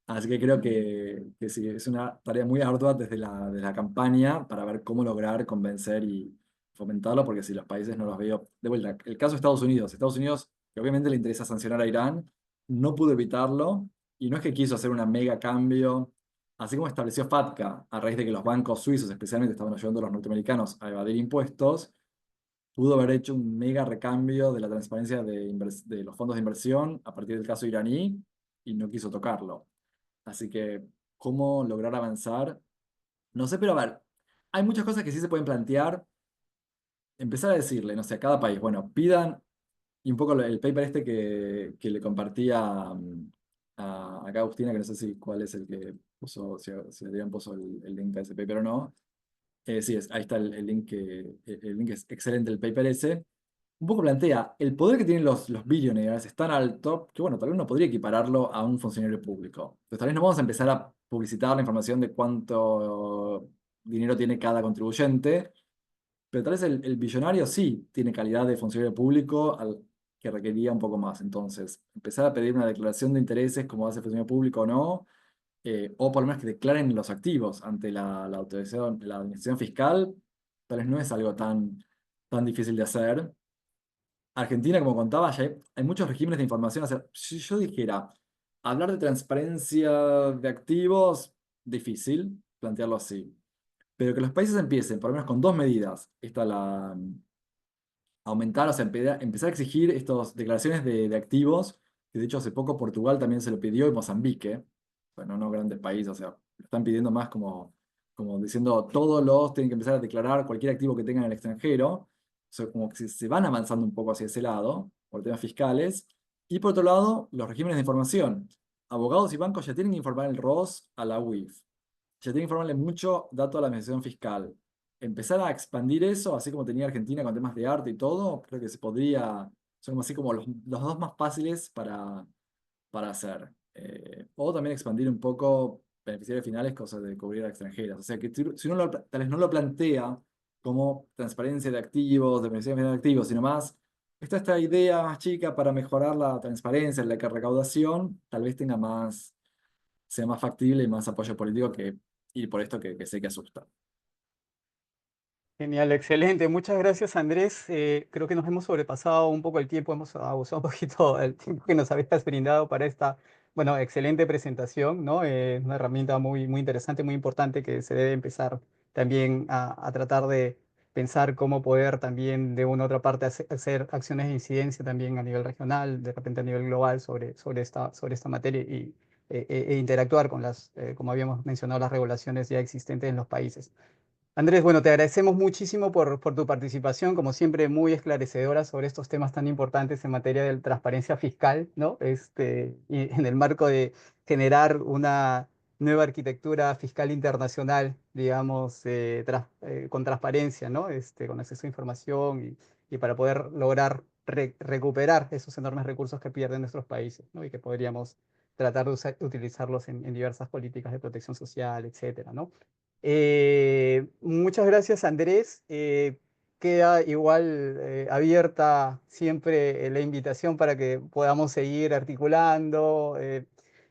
Así que creo que sí, es una tarea muy ardua desde la campaña para ver cómo lograr convencer y fomentarlo, porque si los países no los veo. De vuelta, el caso de Estados Unidos, que obviamente le interesa sancionar a Irán, no pudo evitarlo, y no es que quiso hacer una mega cambio, así como estableció FATCA a raíz de que los bancos suizos especialmente estaban ayudando a los norteamericanos a evadir impuestos, pudo haber hecho un mega recambio de la transparencia de los fondos de inversión a partir del caso iraní y no quiso tocarlo. Así que, ¿cómo lograr avanzar? No sé, pero a ver, hay muchas cosas que sí se pueden plantear. Empezar a decirle, no sé, a cada país, bueno, pidan, y un poco el paper este que le compartía acá Agustina, que no sé si cuál es el que puso, si Adrián puso el link a ese paper o no. Sí, ahí está el link el link es excelente, el paper ese. Un poco plantea, el poder que tienen los billionaires es tan alto que, bueno, tal vez uno podría equipararlo a un funcionario público. Entonces, tal vez no vamos a empezar a publicitar la información de cuánto dinero tiene cada contribuyente, pero tal vez el billonario sí tiene calidad de funcionario público que requería un poco más. Entonces, empezar a pedir una declaración de intereses como hace el funcionario público o no, o por lo menos que declaren los activos ante la autorización, la administración fiscal, tal vez no es algo tan difícil de hacer. Argentina, como contaba, ya hay muchos regímenes de información. O sea, si yo dijera, hablar de transparencia de activos, difícil plantearlo así. Pero que los países empiecen, por lo menos con dos medidas. Esta la aumentar, o sea, empezar a exigir estas declaraciones de activos, que de hecho hace poco Portugal también se lo pidió y Mozambique, bueno, no grandes países, o sea, lo están pidiendo más como diciendo todos los tienen que empezar a declarar cualquier activo que tengan en el extranjero, o sea, como que se van avanzando un poco hacia ese lado, por temas fiscales, y por otro lado, los regímenes de información. Abogados y bancos ya tienen que informar el ROS a la UIF, ya tienen que informarle mucho dato a la administración fiscal. Empezar a expandir eso, así como tenía Argentina con temas de arte y todo, creo que se podría, son así como los dos más fáciles para hacer. O también expandir un poco beneficiarios finales, cosas de cubrir a extranjeras. O sea que si uno tal vez no lo plantea como transparencia de activos, de beneficiarios finales de activos, sino más, está esta idea más chica para mejorar la transparencia, la recaudación, tal vez sea más factible y más apoyo político que ir por esto que sé que asusta. Genial, excelente. Muchas gracias, Andrés. Creo que nos hemos sobrepasado un poco el tiempo, hemos abusado un poquito del tiempo que nos habías brindado para esta, bueno, excelente presentación, ¿no? Una herramienta muy, muy interesante, muy importante que se debe empezar también a tratar de pensar cómo poder también de una u otra parte hacer acciones de incidencia también a nivel regional, de repente a nivel global sobre esta materia e interactuar con como habíamos mencionado, las regulaciones ya existentes en los países. Andrés, bueno, te agradecemos muchísimo por tu participación, como siempre, muy esclarecedora sobre estos temas tan importantes en materia de transparencia fiscal, ¿no? Y en el marco de generar una nueva arquitectura fiscal internacional, digamos, con transparencia, ¿no? Con acceso a información y para poder lograr recuperar esos enormes recursos que pierden nuestros países, ¿no? Y que podríamos tratar de utilizarlos en diversas políticas de protección social, etcétera, ¿no? Muchas gracias, Andrés. Queda igual abierta siempre la invitación para que podamos seguir articulando,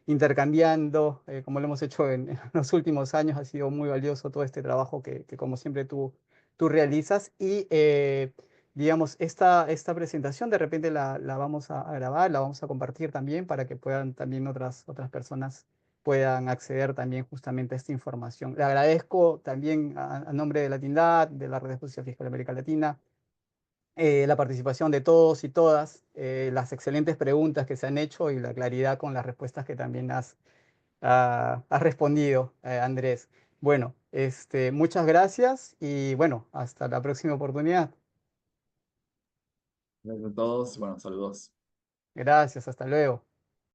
intercambiando, como lo hemos hecho en los últimos años. Ha sido muy valioso todo este trabajo que como siempre, tú realizas. digamos, esta presentación de repente la vamos a grabar, la vamos a compartir también para que puedan también otras personas puedan acceder también justamente a esta información. Le agradezco también a nombre de la Tindad, de la Red de Justicia Fiscal de América Latina, la participación de todos y todas, las excelentes preguntas que se han hecho y la claridad con las respuestas que también has respondido, Andrés. Bueno, muchas gracias y bueno, hasta la próxima oportunidad. Gracias a todos, bueno, saludos. Gracias, hasta luego.